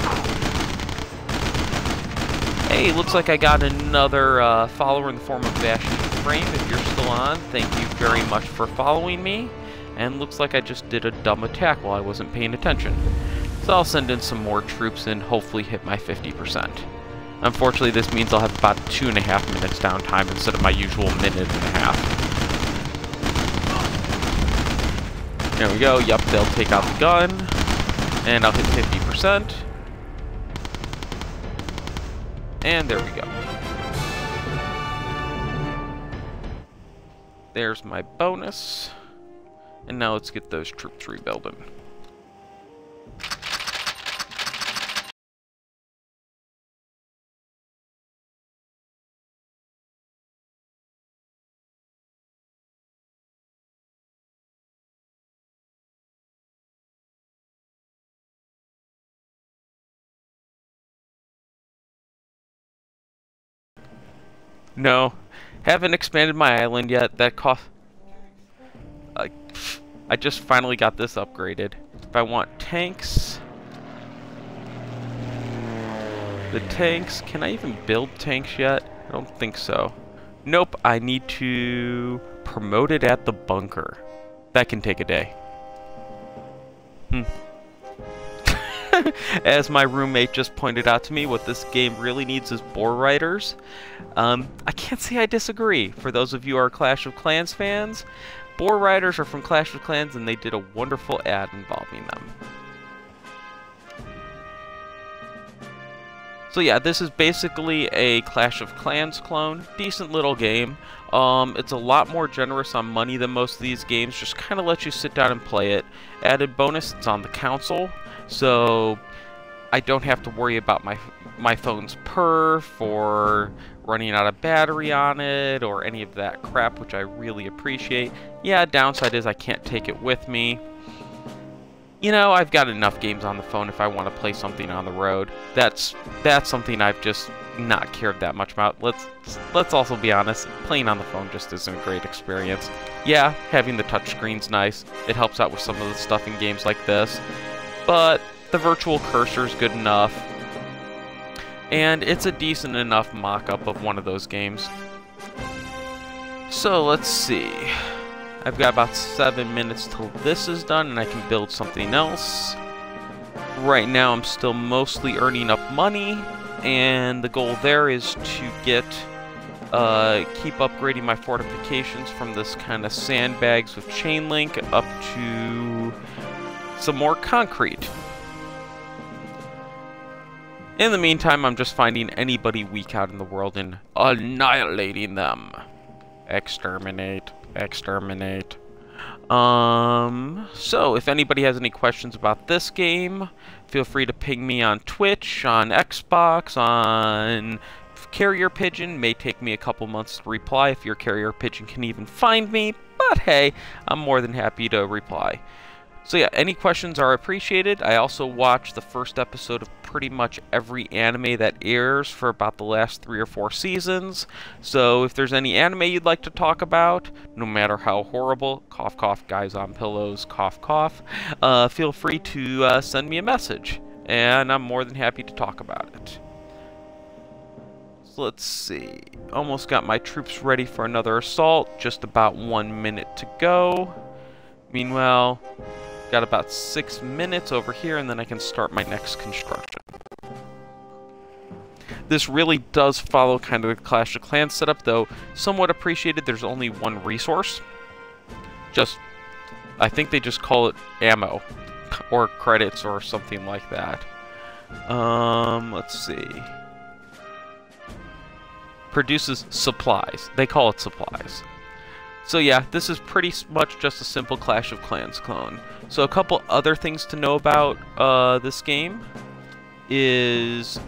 Hey, looks like I got another follower in the form of Bastion Frame. If you're still on, thank you very much for following me. And looks like I just did a dumb attack while I wasn't paying attention. So I'll send in some more troops and hopefully hit my 50%. Unfortunately, this means I'll have about 2.5 minutes downtime instead of my usual minute and a half. There we go. Yep, they'll take out the gun. And I'll hit 50%. And there we go. There's my bonus. And now let's get those troops rebuilding. No, haven't expanded my island yet. That cost... I just finally got this upgraded. If I want tanks... The tanks... Can I even build tanks yet? I don't think so. Nope, I need to promote it at the bunker. That can take a day. As my roommate just pointed out to me, what this game really needs is boar riders. I can't say I disagree. For those of you who are Clash of Clans fans, boar riders are from Clash of Clans and they did a wonderful ad involving them. So yeah, this is basically a Clash of Clans clone. Decent little game. It's a lot more generous on money than most of these games. Just kind of lets you sit down and play it. Added bonus, it's on the console, so I don't have to worry about my phone's perf or running out of battery on it or any of that crap, which I really appreciate. Yeah, downside is I can't take it with me. You know, I've got enough games on the phone if I want to play something on the road. That's something I've just not cared that much about. Let's also be honest, playing on the phone just isn't a great experience. Yeah, having the touchscreen's nice. It helps out with some of the stuff in games like this. But the virtual cursor's good enough. And it's a decent enough mock-up of one of those games. So let's see. I've got about 7 minutes till this is done and I can build something else. Right now I'm still mostly earning up money, and the goal there is to get keep upgrading my fortifications from this kind of sandbags with chain link up to some more concrete. In the meantime, I'm just finding anybody weak out in the world and annihilating them. Exterminate. Exterminate. So if anybody has any questions about this game, feel free to ping me on Twitch, on Xbox, on Carrier Pigeon. May take me a couple months to reply if your Carrier Pigeon can even find me, but hey, I'm more than happy to reply. So yeah, any questions are appreciated. I also watch the first episode of pretty much every anime that airs for about the last 3 or 4 seasons. So if there's any anime you'd like to talk about, no matter how horrible, cough cough, guys on pillows, cough cough, feel free to send me a message, and I'm more than happy to talk about it. So let's see, almost got my troops ready for another assault, just about 1 minute to go. Meanwhile, got about 6 minutes over here, and then I can start my next construction. This really does follow kind of the Clash of Clans setup, though somewhat appreciated. There's only one resource. I think they just call it ammo, or credits, or something like that. Let's see. Produces supplies. They call it supplies. So yeah, this is pretty much just a simple Clash of Clans clone. So a couple other things to know about this game is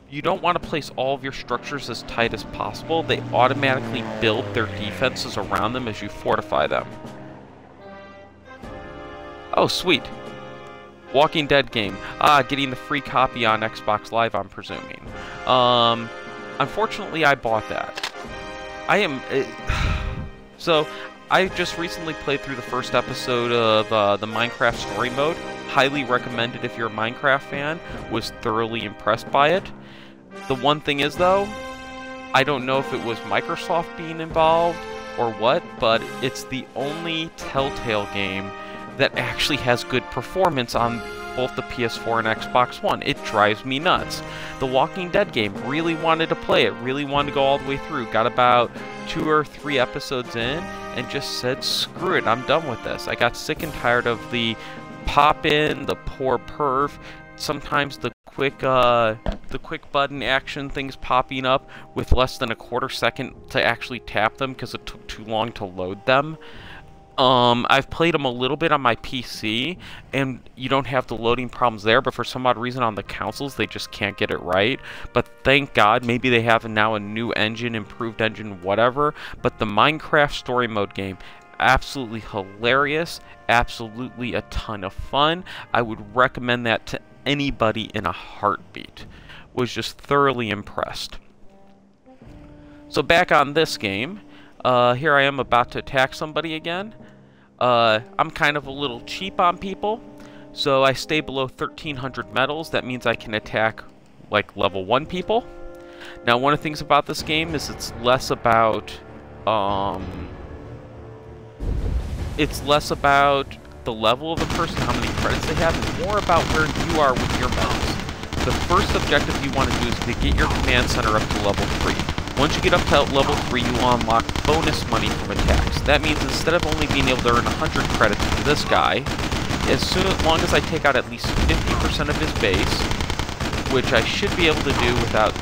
you don't want to place all of your structures as tight as possible. They automatically build their defenses around them as you fortify them. Oh, sweet. Walking Dead game. Getting the free copy on Xbox Live, I'm presuming. Unfortunately, I bought that. So, I just recently played through the first episode of the Minecraft Story Mode. Highly recommended if you're a Minecraft fan. Was thoroughly impressed by it. The one thing is, though, I don't know if it was Microsoft being involved or what, but it's the only Telltale game that actually has good performance on both the PS4 and Xbox One. It drives me nuts. The Walking Dead game, really wanted to play it, really wanted to go all the way through. Got about 2 or 3 episodes in and just said, screw it, I'm done with this. I got sick and tired of the pop-in, the poor perf, sometimes the quick button action things popping up with less than a quarter second to actually tap them because it took too long to load them. I've played them a little bit on my PC, and you don't have the loading problems there, but for some odd reason on the consoles, they just can't get it right. But thank God, maybe they have now a new engine, improved engine, whatever. But the Minecraft Story Mode game, absolutely hilarious, absolutely a ton of fun. I would recommend that to anybody in a heartbeat. Was just thoroughly impressed. So back on this game, here I am about to attack somebody again. I'm kind of a little cheap on people, so I stay below 1300 medals. That means I can attack like level 1 people. Now, one of the things about this game is it's less about the level of the person, how many credits they have, and more about where you are with your medals. The first objective you want to do is to get your command center up to level 3. Once you get up to level 3, you will unlock bonus money from attacks. That means instead of only being able to earn 100 credits from this guy, as long as I take out at least 50% of his base, which I should be able to do without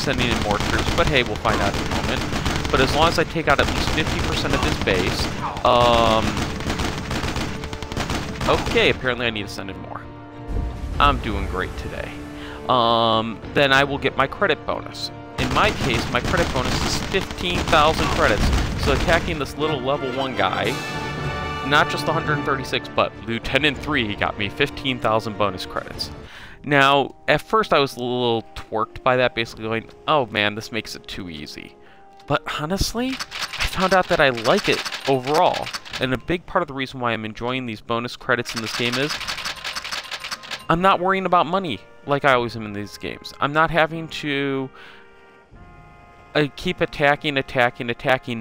sending in more troops, but hey, we'll find out in a moment. But as long as I take out at least 50% of his base, okay, apparently I need to send in more. I'm doing great today. Then I will get my credit bonus. In my case, my credit bonus is 15,000 credits, so attacking this little level 1 guy, not just 136, but Lieutenant 3, he got me 15,000 bonus credits. Now, at first I was a little twerked by that, basically going, oh man, this makes it too easy. But honestly, I found out that I like it overall. And a big part of the reason why I'm enjoying these bonus credits in this game is I'm not worrying about money like I always am in these games. I'm not having to keep attacking,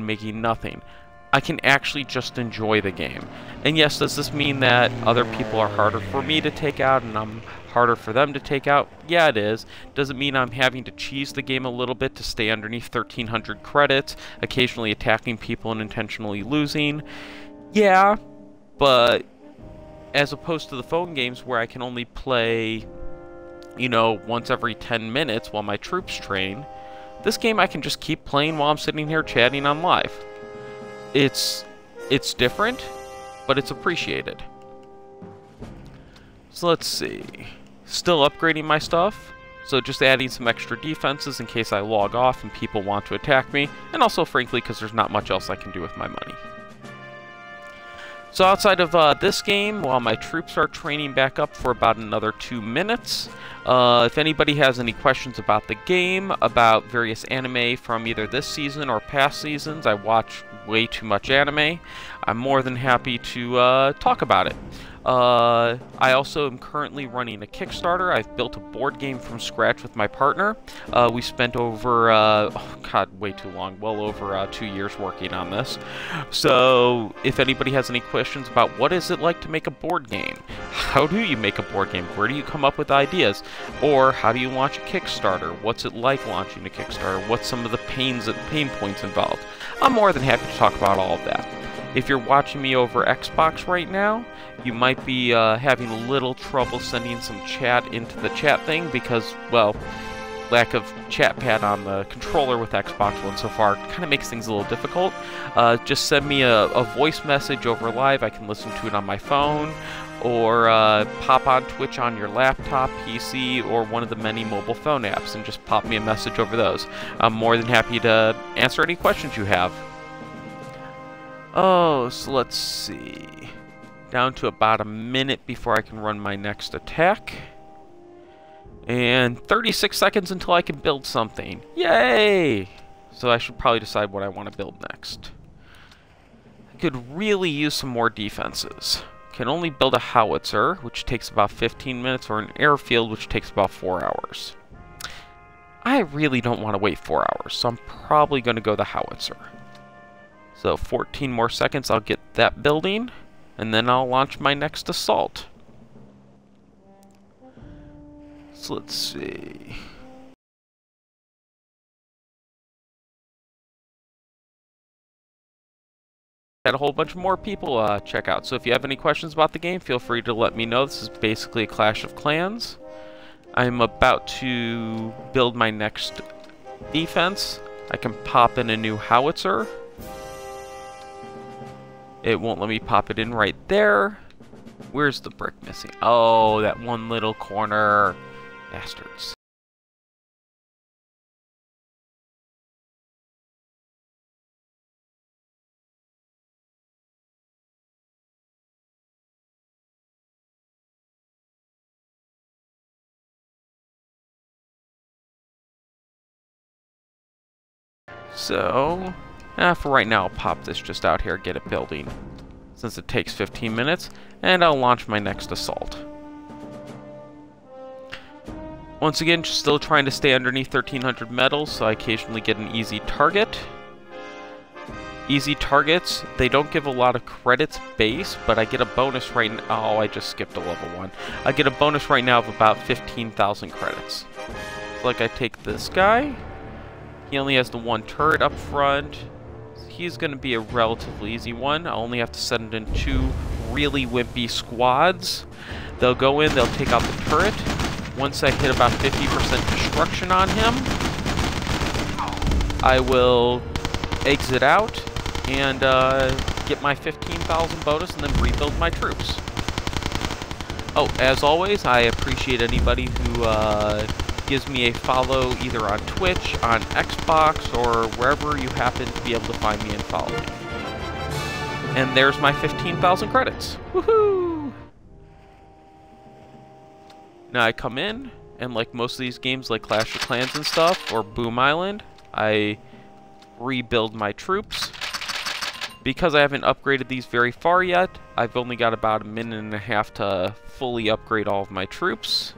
making nothing. I can actually just enjoy the game. And yes, does this mean that other people are harder for me to take out and I'm harder for them to take out? Yeah, it is. Does it mean I'm having to cheese the game a little bit to stay underneath 1,300 credits, occasionally attacking people and intentionally losing? Yeah, but as opposed to the phone games where I can only play, you know, once every 10 minutes while my troops train, this game I can just keep playing while I'm sitting here chatting on live. It's different, but it's appreciated. So let's see. Still upgrading my stuff. So just adding some extra defenses in case I log off and people want to attack me. And also, frankly, because there's not much else I can do with my money. So outside of this game, while my troops are training back up for about another 2 minutes, if anybody has any questions about the game, about various anime from either this season or past seasons, I watch way too much anime, I'm more than happy to talk about it. I also am currently running a Kickstarter. I've built a board game from scratch with my partner. We spent over, oh god, way too long, well over 2 years working on this. So if anybody has any questions about what is it like to make a board game, how do you make a board game, where do you come up with ideas, or how do you launch a Kickstarter, what's it like launching a Kickstarter, what's some of the pain points involved, I'm more than happy to talk about all of that. If you're watching me over Xbox right now, you might be having a little trouble sending some chat into the chat thing because, well, lack of chat pad on the controller with Xbox One so far kind of makes things a little difficult. Just send me a voice message over live. I can listen to it on my phone, or pop on Twitch on your laptop, PC, or one of the many mobile phone apps and just pop me a message over those. I'm more than happy to answer any questions you have. Oh, so let's see. Down to about a minute before I can run my next attack. And 36 seconds until I can build something. Yay! So I should probably decide what I want to build next. I could really use some more defenses. Can only build a howitzer, which takes about 15 minutes, or an airfield, which takes about 4 hours. I really don't want to wait 4 hours, so I'm probably going to go the howitzer. So 14 more seconds, I'll get that building, and then I'll launch my next assault. So let's see. Had a whole bunch more people check out. So if you have any questions about the game, feel free to let me know. This is basically a Clash of Clans. I'm about to build my next defense. I can pop in a new howitzer. It won't let me pop it in right there. Where's the brick missing? Oh, that one little corner. Bastards. So, for right now, I'll pop this just out here, get it building, since it takes 15 minutes, and I'll launch my next assault. Once again, still trying to stay underneath 1,300 medals, so I occasionally get an easy target. Easy targets, they don't give a lot of credits base, but I get a bonus right now. Oh, I just skipped a level 1. I get a bonus right now of about 15,000 credits. Like, I take this guy. He only has the one turret up front. He's going to be a relatively easy one. I only have to send in 2 really wimpy squads. They'll go in, they'll take out the turret. Once I hit about 50% destruction on him, I will exit out and get my 15,000 bonus and then rebuild my troops. Oh, as always, I appreciate anybody who gives me a follow either on Twitch, on Xbox, or wherever you happen to be able to find me and follow me. And there's my 15,000 credits. Woohoo! Now I come in, and like most of these games like Clash of Clans and stuff, or Boom Island, I rebuild my troops. Because I haven't upgraded these very far yet, I've only got about a minute and a half to fully upgrade all of my troops.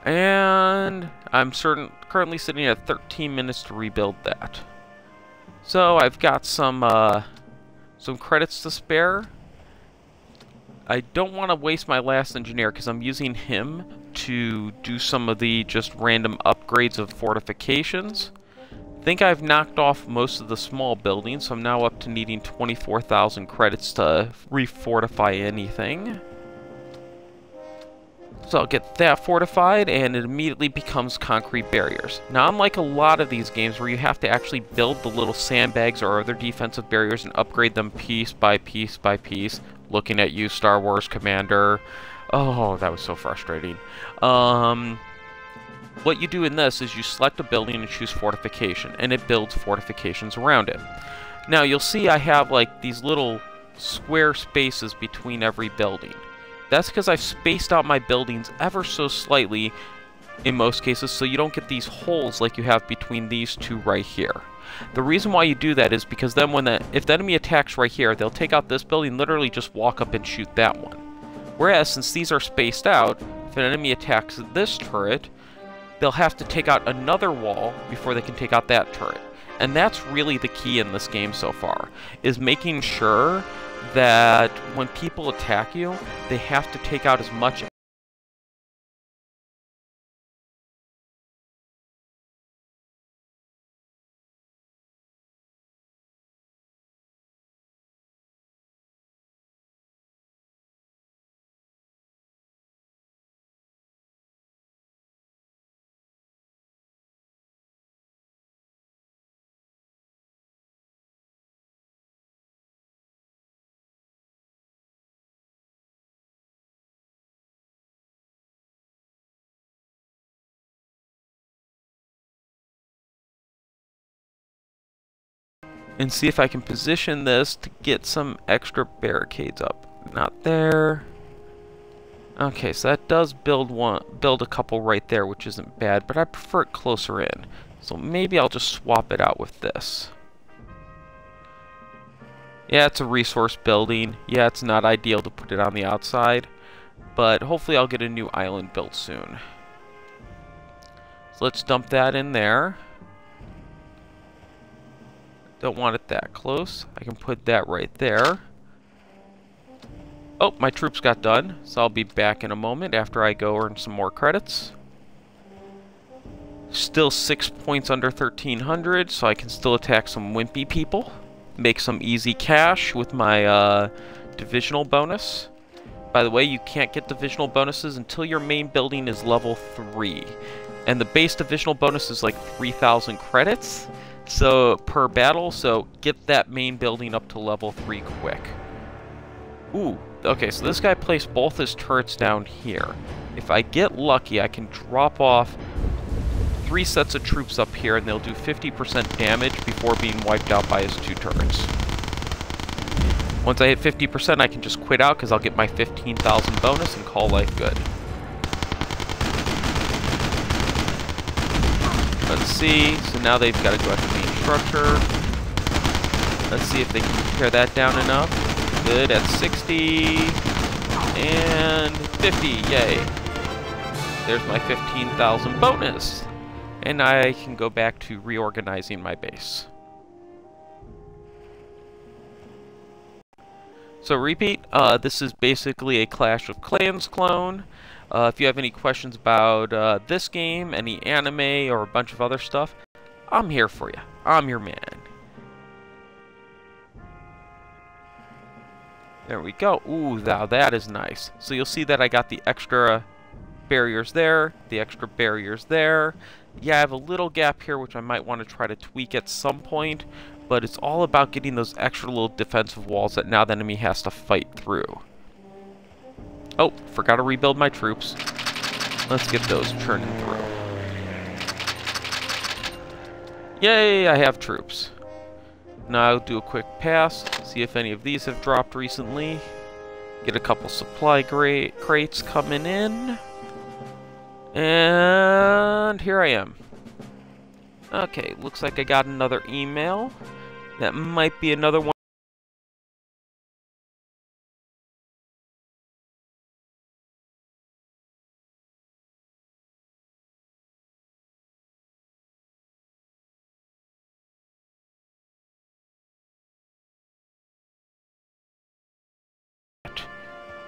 And I'm currently sitting at 13 minutes to rebuild that. So I've got some credits to spare. I don't want to waste my last engineer because I'm using him to do some of the just random upgrades of fortifications. I think I've knocked off most of the small buildings, so I'm now up to needing 24,000 credits to refortify anything. So I'll get that fortified, and it immediately becomes concrete barriers. Now, unlike a lot of these games where you have to actually build the little sandbags or other defensive barriers and upgrade them piece by piece by piece, looking at you, Star Wars Commander. Oh, that was so frustrating. What you do in this is you select a building and choose fortification, and it builds fortifications around it. Now, you'll see I have like these little square spaces between every building. That's because I've spaced out my buildings ever so slightly in most cases, so you don't get these holes like you have between these two right here. The reason why you do that is because then if the enemy attacks right here, they'll take out this building, literally just walk up and shoot that one. Whereas, since these are spaced out, if an enemy attacks this turret, they'll have to take out another wall before they can take out that turret. And that's really the key in this game so far, is making sure that when people attack you, they have to take out as much and see if I can position this to get some extra barricades up. Not there. Okay, so that does build a couple right there, which isn't bad, but I prefer it closer in. So maybe I'll just swap it out with this. Yeah, it's a resource building. Yeah, it's not ideal to put it on the outside, but hopefully I'll get a new island built soon. So let's dump that in there. Don't want it that close. I can put that right there. Oh, my troops got done, so I'll be back in a moment after I go earn some more credits. Still 6 points under 1,300, so I can still attack some wimpy people. Make some easy cash with my divisional bonus. By the way, you can't get divisional bonuses until your main building is level 3. And the base divisional bonus is like 3,000 credits. So per battle, so get that main building up to level 3 quick. Ooh, okay, so this guy placed both his turrets down here. If I get lucky, I can drop off 3 sets of troops up here, and they'll do 50% damage before being wiped out by his 2 turrets. Once I hit 50%, I can just quit out, because I'll get my 15,000 bonus and call life good. Let's see, so now they've got to go after the main structure. Let's see if they can tear that down enough. Good, at 60, and 50, yay. There's my 15,000 bonus. And I can go back to reorganizing my base. So repeat, this is basically a Clash of Clans clone. If you have any questions about this game, any anime, or a bunch of other stuff, I'm here for you. I'm your man. There we go. Ooh, now that is nice. So you'll see that I got the extra barriers there, the extra barriers there. Yeah, I have a little gap here, which I might want to try to tweak at some point, but it's all about getting those extra little defensive walls that now the enemy has to fight through. Oh, forgot to rebuild my troops. Let's get those churning through. Yay, I have troops. Now I'll do a quick pass, see if any of these have dropped recently. Get a couple supply crates coming in. And here I am. Okay, looks like I got another email. That might be another one.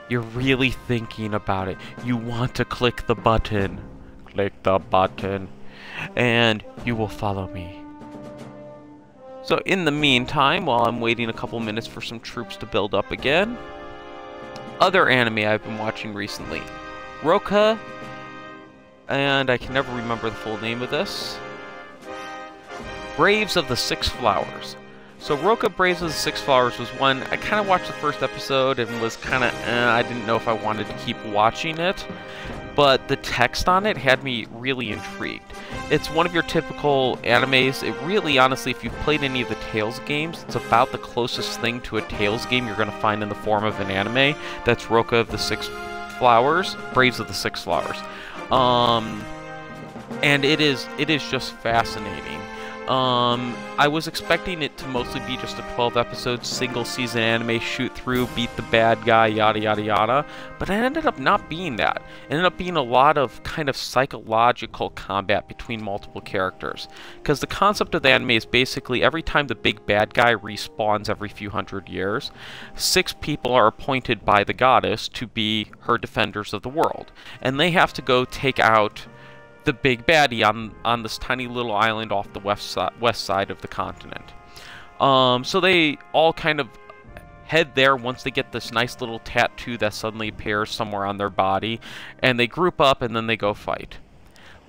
You're really thinking about it. You want to click the button. Click the button. And you will follow me. So in the meantime, while I'm waiting a couple minutes for some troops to build up again, other anime I've been watching recently. Roka, and I can never remember the full name of this. Braves of the Six Flowers. So Roka Braves of the Six Flowers was one, I kind of watched the first episode and was kind of, I didn't know if I wanted to keep watching it, but the text on it had me really intrigued. It's one of your typical animes. It really, honestly, if you've played any of the Tales games, it's about the closest thing to a Tales game you're going to find in the form of an anime. That's Roka of the Six Flowers, Braves of the Six Flowers. And it is just fascinating. I was expecting it to mostly be just a 12-episode single-season anime, shoot through, beat the bad guy, yada yada yada, but it ended up not being that. It ended up being a lot of kind of psychological combat between multiple characters. Because the concept of the anime is basically every time the big bad guy respawns every few hundred years, 6 people are appointed by the goddess to be her defenders of the world. And they have to go take out the big baddie on this tiny little island off the west side of the continent. So they all kind of head there once they get this nice little tattoo that suddenly appears somewhere on their body, and they group up and then they go fight.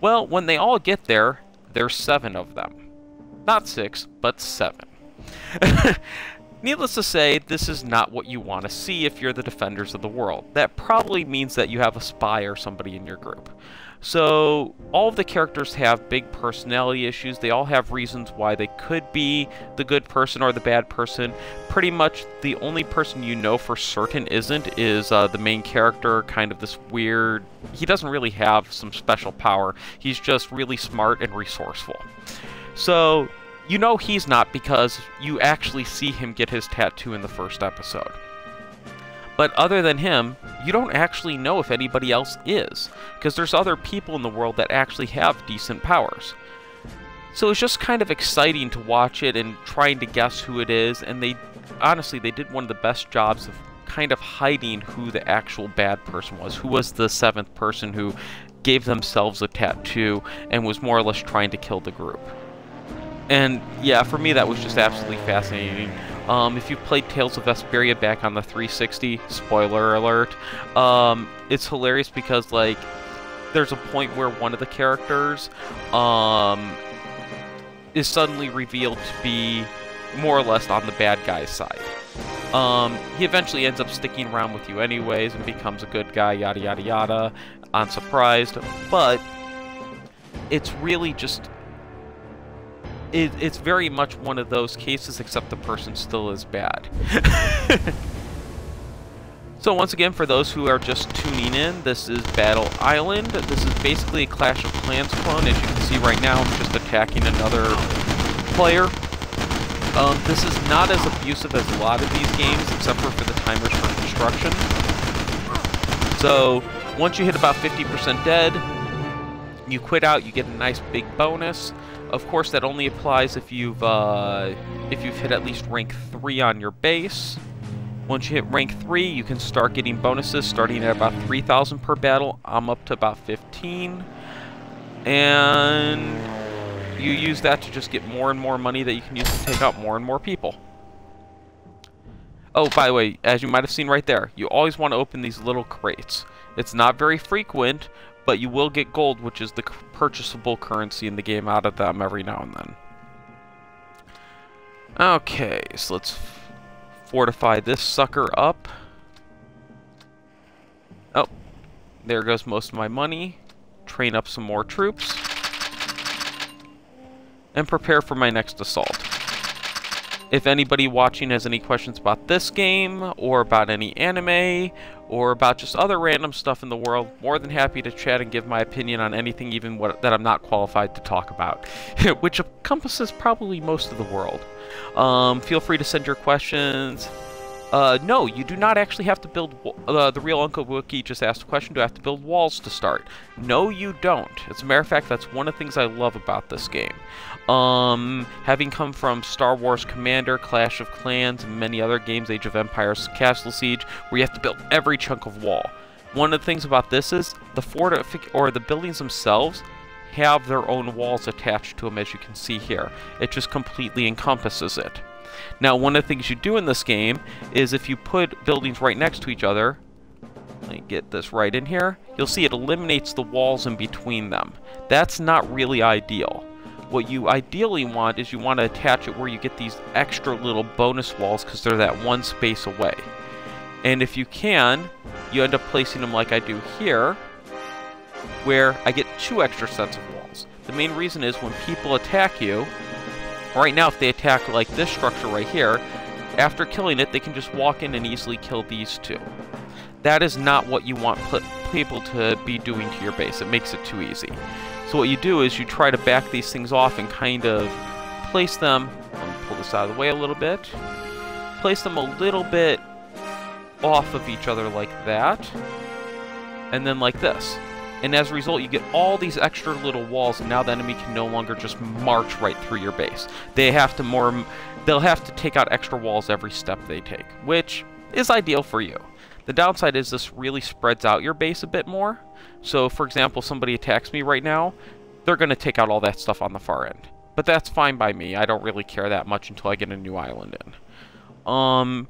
Well, when they all get there, there's 7 of them. Not 6, but 7. Needless to say, this is not what you want to see if you're the defenders of the world. That probably means that you have a spy or somebody in your group. So, all of the characters have big personality issues. They all have reasons why they could be the good person or the bad person. Pretty much the only person you know for certain isn't is the main character, kind of this weird... He doesn't really have some special power. He's just really smart and resourceful. So, you know he's not because you actually see him get his tattoo in the first episode. But other than him, you don't actually know if anybody else is, because there's other people in the world that actually have decent powers. So it's just kind of exciting to watch it and trying to guess who it is, and honestly, they did one of the best jobs of kind of hiding who the actual bad person was, who was the 7th person who gave themselves a tattoo and was more or less trying to kill the group. And yeah, for me that was just absolutely fascinating. If you've played Tales of Vesperia back on the 360, spoiler alert, it's hilarious because, like, there's a point where one of the characters is suddenly revealed to be more or less on the bad guy's side. He eventually ends up sticking around with you anyways and becomes a good guy, yada yada yada, unsurprised, but it's really just... It's very much one of those cases, except the person still is bad. So once again, for those who are just tuning in, this is Battle Island. This is basically a Clash of Clans clone. As you can see right now, I'm just attacking another player. This is not as abusive as a lot of these games, except for the timers for construction. So once you hit about 50% dead, you quit out, you get a nice big bonus. Of course, that only applies if you've hit at least rank 3 on your base. Once you hit rank 3, you can start getting bonuses, starting at about 3,000 per battle. I'm up to about 15. And you use that to just get more and more money that you can use to take out more and more people. Oh, by the way, as you might have seen right there, you always want to open these little crates. It's not very frequent, but you will get gold, which is the purchasable currency in the game, out of them every now and then. Okay, so let's fortify this sucker up. Oh, there goes most of my money. Train up some more troops. And prepare for my next assault. If anybody watching has any questions about this game, or about any anime, or about just other random stuff in the world, more than happy to chat and give my opinion on anything even that I'm not qualified to talk about, which encompasses probably most of the world. Feel free to send your questions. No, you do not actually have to build, the real Uncle Wookie just asked a question, do I have to build walls to start? No, you don't. As a matter of fact, that's one of the things I love about this game. Having come from Star Wars Commander, Clash of Clans, and many other games, Age of Empires, Castle Siege, where you have to build every chunk of wall. One of the things about this is the buildings themselves have their own walls attached to them, as you can see here. It just completely encompasses it. Now, one of the things you do in this game is if you put buildings right next to each other, let me get this right in here, you'll see it eliminates the walls in between them. That's not really ideal. What you ideally want is you want to attach it where you get these extra little bonus walls because they're that one space away. And if you can, you end up placing them like I do here, where I get 2 extra sets of walls. The main reason is when people attack you, right now if they attack like this structure right here, after killing it they can just walk in and easily kill these 2. That is not what you want people to be doing to your base. It makes it too easy. So what you do is you try to back these things off and kind of place them, let me pull this out of the way a little bit, place them a little bit off of each other like that, and then like this. And as a result, you get all these extra little walls, and now the enemy can no longer just march right through your base. They'll have to take out extra walls every step they take, which is ideal for you. The downside is this really spreads out your base a bit more. So, for example, somebody attacks me right now, they're going to take out all that stuff on the far end. But that's fine by me. I don't really care that much until I get a new island in.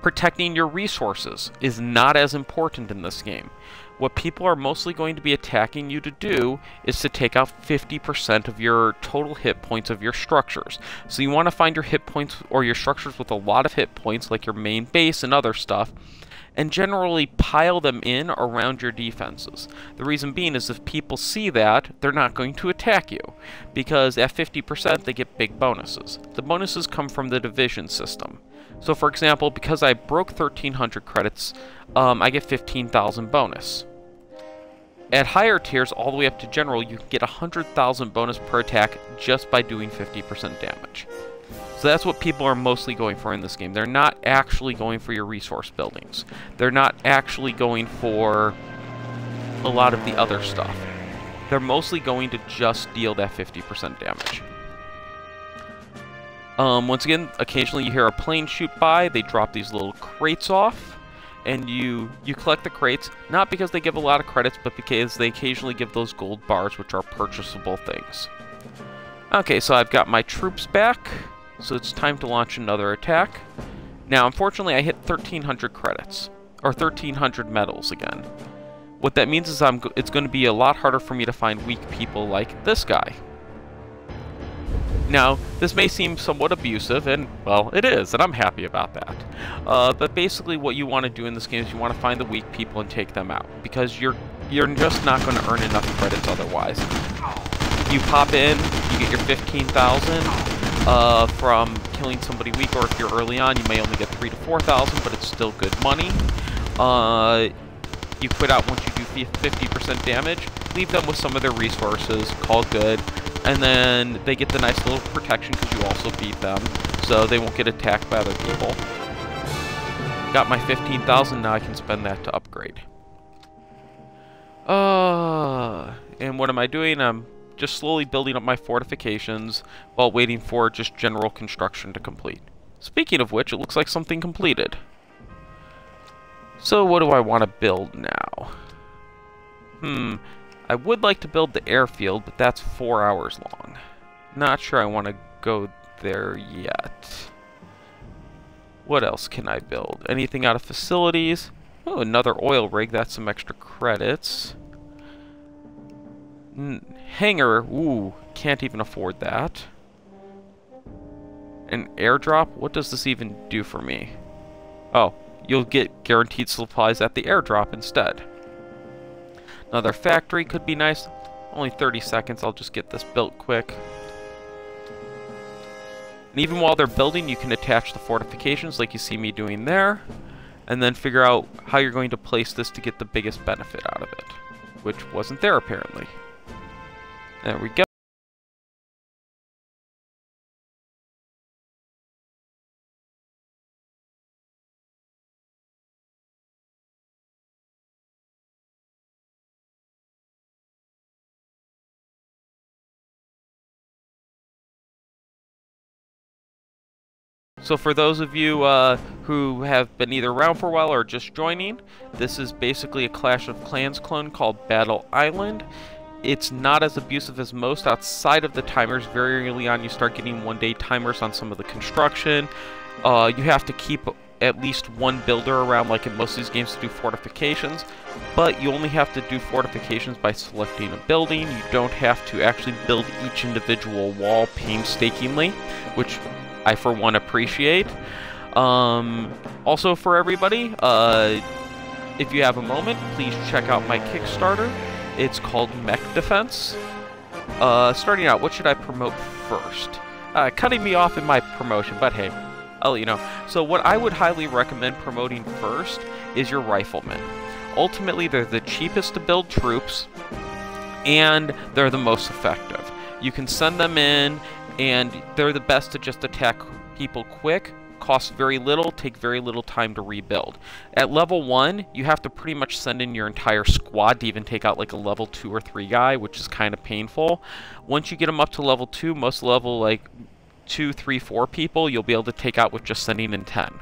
Protecting your resources is not as important in this game. What people are mostly going to be attacking you to do is to take out 50% of your total hit points of your structures. So you want to find your hit points or your structures with a lot of hit points, like your main base and other stuff, and generally pile them in around your defenses. The reason being is if people see that, they're not going to attack you, because at 50% they get big bonuses. The bonuses come from the division system. So for example, because I broke 1,300 credits, I get 15,000 bonus. At higher tiers, all the way up to general, you can get 100,000 bonus per attack just by doing 50% damage. So that's what people are mostly going for in this game. They're not actually going for your resource buildings. They're not actually going for a lot of the other stuff. They're mostly going to just deal that 50% damage. Once again, occasionally you hear a plane shoot by, they drop these little crates off, and you collect the crates, not because they give a lot of credits, but because they occasionally give those gold bars, which are purchasable things. Okay, so I've got my troops back, so it's time to launch another attack. Now, unfortunately, I hit 1,300 credits, or 1,300 medals again. What that means is it's going to be a lot harder for me to find weak people like this guy. Now, this may seem somewhat abusive, and, well, it is, and I'm happy about that. But basically what you want to do in this game is you want to find the weak people and take them out, because you're just not going to earn enough credits otherwise. You pop in, you get your 15,000 from killing somebody weak, or if you're early on, you may only get 3,000 to 4,000, but it's still good money. You quit out once you do 50% damage, leave them with some of their resources, call good, and then they get the nice little protection because you also beat them, so they won't get attacked by other people. Got my 15,000, now I can spend that to upgrade. And what am I doing? I'm just slowly building up my fortifications while waiting for just general construction to complete. Speaking of which, it looks like something completed. So what do I want to build now? I would like to build the airfield, but that's 4 hours long. Not sure I want to go there yet. What else can I build? Anything out of facilities? Oh, another oil rig. That's some extra credits. Hangar. Ooh, can't even afford that. An airdrop? What does this even do for me? Oh, you'll get guaranteed supplies at the airdrop instead. Another factory could be nice. Only 30 seconds. I'll just get this built quick. And even while they're building, you can attach the fortifications like you see me doing there, and then figure out how you're going to place this to get the biggest benefit out of it, which wasn't there apparently. There we go. So for those of you who have been either around for a while or just joining, this is basically a Clash of Clans clone called Battle Island. It's not as abusive as most outside of the timers. Very early on you start getting one-day timers on some of the construction. You have to keep at least one builder around, like in most of these games, to do fortifications, but you only have to do fortifications by selecting a building. You don't have to actually build each individual wall painstakingly, which I, for one, appreciate. Also, for everybody, if you have a moment, please check out my Kickstarter. It's called Mech Defense. Starting out, what should I promote first? Cutting me off in my promotion, but hey, I'll let you know. So what I would highly recommend promoting first is your riflemen. Ultimately, they're the cheapest to build troops, and they're the most effective. You can send them in, and they're the best to just attack people quick, cost very little, take very little time to rebuild. At level 1, you have to pretty much send in your entire squad to even take out like a level 2 or 3 guy, which is kind of painful. Once you get them up to level 2, most level like 2, 3, 4 people, you'll be able to take out with just sending in 10,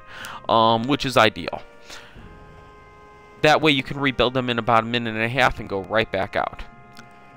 which is ideal. That way you can rebuild them in about a minute and a half and go right back out.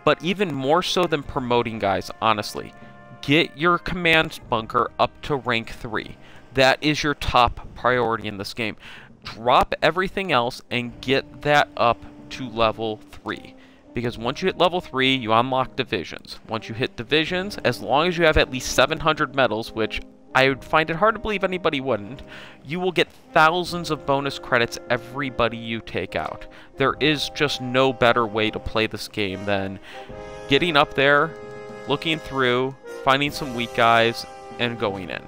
But even more so than promoting, guys, honestly, get your command bunker up to rank 3. That is your top priority in this game. Drop everything else and get that up to level 3. Because once you hit level 3, you unlock divisions. Once you hit divisions, as long as you have at least 700 medals, which I would find it hard to believe anybody wouldn't, you will get thousands of bonus credits everybody you take out. There is just no better way to play this game than getting up there, looking through, finding some weak guys, and going in.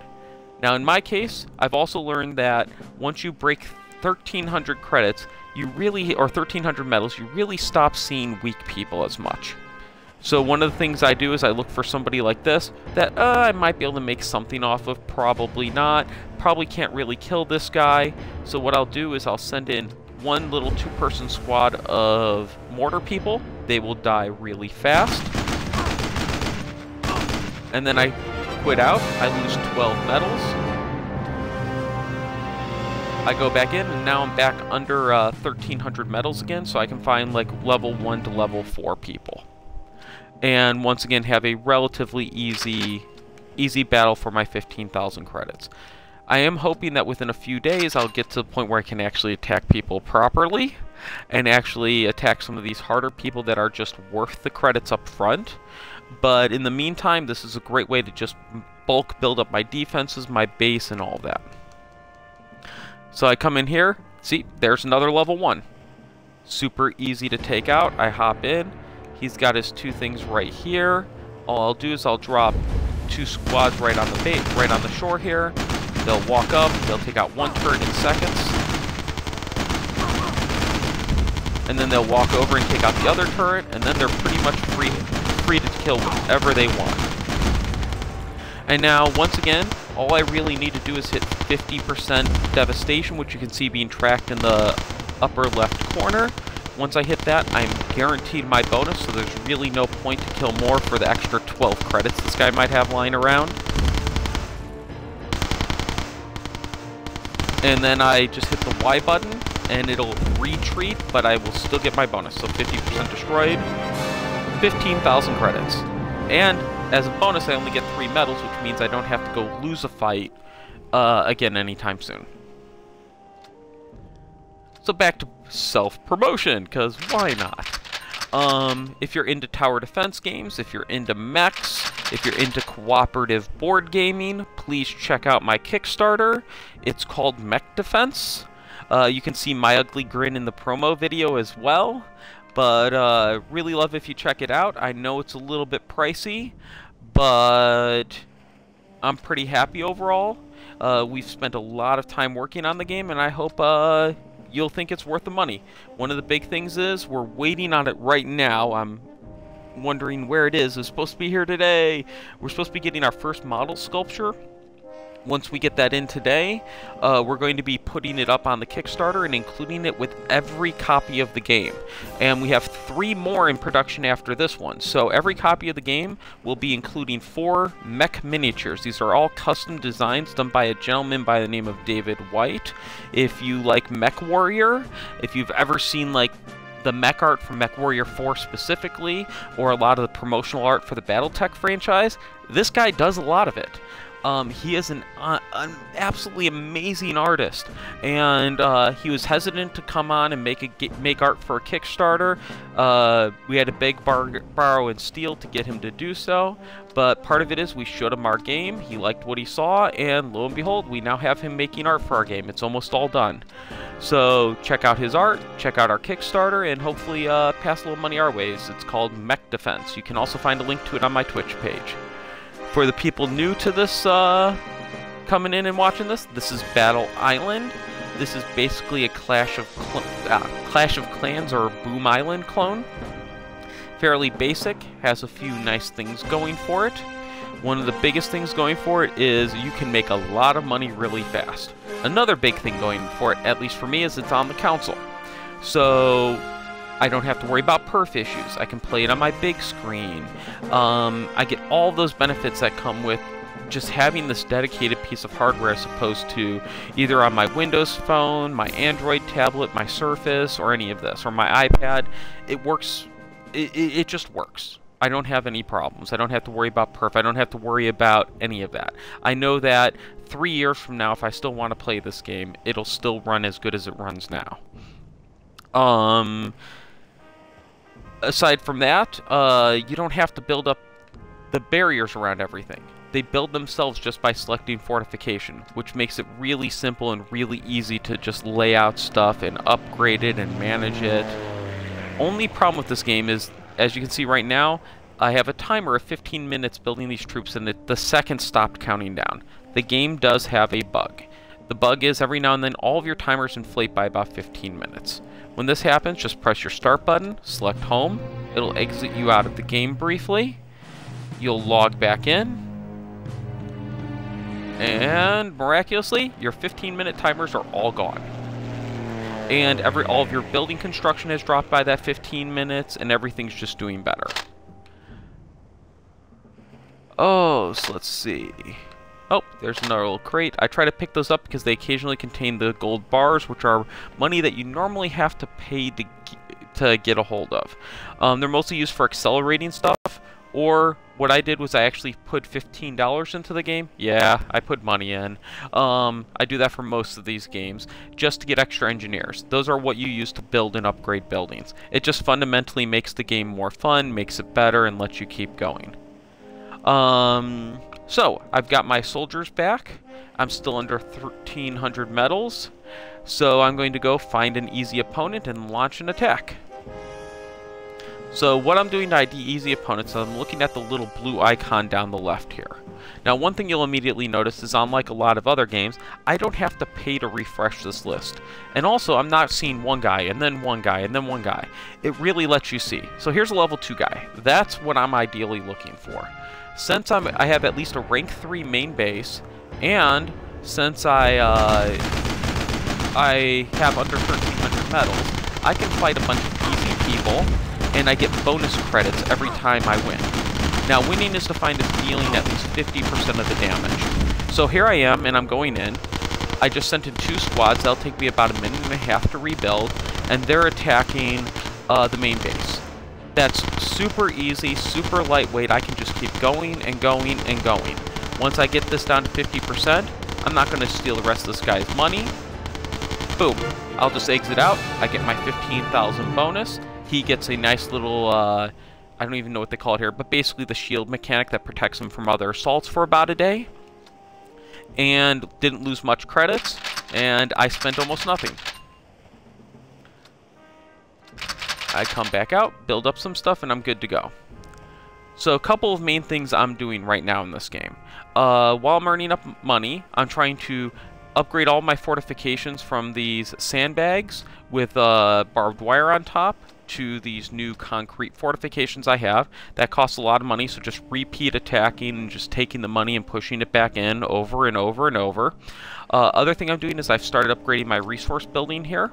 Now in my case, I've also learned that once you break 1,300 credits, you really, or 1,300 medals, you really stop seeing weak people as much. So one of the things I do is I look for somebody like this that I might be able to make something off of, probably not, probably can't really kill this guy. So what I'll do is I'll send in one little 2-person squad of mortar people. They will die really fast. And then I quit out, I lose 12 medals. I go back in, and now I'm back under 1,300 medals again, so I can find like level 1 to level 4 people. And once again, have a relatively easy battle for my 15,000 credits. I am hoping that within a few days, I'll get to the point where I can actually attack people properly, and actually attack some of these harder people that are just worth the credits up front. But in the meantime, this is a great way to just bulk build up my defenses, my base, and all that. So I come in here, see, there's another level 1. Super easy to take out. I hop in. He's got his 2 things right here. All I'll do is I'll drop 2 squads right on the bait, right on the shore here. They'll walk up, they'll take out 1 turret in seconds. And then they'll walk over and take out the other turret, and then they're pretty much free to kill whatever they want. And now, once again, all I really need to do is hit 50% devastation, which you can see being tracked in the upper left corner. Once I hit that, I'm guaranteed my bonus, so there's really no point to kill more for the extra 12 credits this guy might have lying around. And then I just hit the Y button, and it'll retreat, but I will still get my bonus. So 50% destroyed, 15,000 credits. And as a bonus, I only get 3 medals, which means I don't have to go lose a fight again anytime soon. So back to self-promotion, because why not? If you're into tower defense games, if you're into mechs, if you're into cooperative board gaming, please check out my Kickstarter. It's called Mech Defense. You can see my ugly grin in the promo video as well. But really love if you check it out. I know it's a little bit pricey, but I'm pretty happy overall. We've spent a lot of time working on the game, and I hope you'll think it's worth the money. One of the big things is we're waiting on it right now. I'm wondering where it is. It's supposed to be here today. We're supposed to be getting our first model sculpture. Once we get that in today, we're going to be putting it up on the Kickstarter and including it with every copy of the game. And we have 3 more in production after this one. So every copy of the game will be including 4 mech miniatures. These are all custom designs done by a gentleman by the name of David White. If you like Mech Warrior, if you've ever seen like the mech art from Mech Warrior 4 specifically, or a lot of the promotional art for the BattleTech franchise, this guy does a lot of it. He is an absolutely amazing artist, and he was hesitant to come on and make art for a Kickstarter. We had to beg, borrow, and steal to get him to do so, but part of it is we showed him our game, he liked what he saw, and lo and behold, we now have him making art for our game. It's almost all done. So check out his art, check out our Kickstarter, and hopefully pass a little money our ways. It's called Mech Defense. You can also find a link to it on my Twitch page. For the people new to this, coming in and watching this, this is Battle Island. This is basically a Clash of Clans or Boom Island clone. Fairly basic, has a few nice things going for it. One of the biggest things going for it is you can make a lot of money really fast. Another big thing going for it, at least for me, is it's on the console. So I don't have to worry about perf issues. I can play it on my big screen. I get all those benefits that come with just having this dedicated piece of hardware as opposed to either on my Windows phone, my Android tablet, my Surface, or any of this, or my iPad. It works. It just works. I don't have any problems. I don't have to worry about perf. I don't have to worry about any of that. I know that 3 years from now, if I still want to play this game, it'll still run as good as it runs now. Aside from that, you don't have to build up the barriers around everything. They build themselves just by selecting fortification, which makes it really simple and really easy to just lay out stuff and upgrade it and manage it. Only problem with this game is, as you can see right now, I have a timer of 15 minutes building these troops, and the second stopped counting down. The game does have a bug. The bug is every now and then all of your timers inflate by about 15 minutes. When this happens, just press your start button, select home, it'll exit you out of the game briefly, you'll log back in, and miraculously, your 15-minute timers are all gone. And all of your building construction has dropped by that 15 minutes, and everything's just doing better. Oh, so let's see. Oh, there's another little crate. I try to pick those up because they occasionally contain the gold bars, which are money that you normally have to pay to get a hold of. They're mostly used for accelerating stuff, or what I did was I actually put $15 into the game. Yeah, I put money in. I do that for most of these games, just to get extra engineers. Those are what you use to build and upgrade buildings. It just fundamentally makes the game more fun, makes it better, and lets you keep going. So, I've got my soldiers back. I'm still under 1,300 medals. So I'm going to go find an easy opponent and launch an attack. So what I'm doing to ID easy opponents, I'm looking at the little blue icon down the left here. Now one thing you'll immediately notice is, unlike a lot of other games, I don't have to pay to refresh this list. And also, I'm not seeing one guy, and then one guy, and then one guy. It really lets you see. So here's a level 2 guy. That's what I'm ideally looking for. Since I have at least a rank 3 main base, and since I have under 1,300 medals, I can fight a bunch of easy people, and I get bonus credits every time I win. Now, winning is defined as dealing at least 50% of the damage. So here I am, and I'm going in. I just sent in 2 squads. That'll take me about a minute and a half to rebuild, and they're attacking the main base. That's super easy, super lightweight. I can just keep going and going and going. Once I get this down to 50%, I'm not going to steal the rest of this guy's money. Boom. I'll just exit out. I get my 15,000 bonus. He gets a nice little, I don't even know what they call it here, but basically the shield mechanic that protects him from other assaults for about a day. And didn't lose much credits, and I spent almost nothing. I come back out, build up some stuff, and I'm good to go. So a couple of main things I'm doing right now in this game. While I'm earning up money, I'm trying to upgrade all my fortifications from these sandbags with barbed wire on top to these new concrete fortifications I have. That costs a lot of money, so just repeat attacking and just taking the money and pushing it back in over and over and over. Other thing I'm doing is I've started upgrading my resource building here.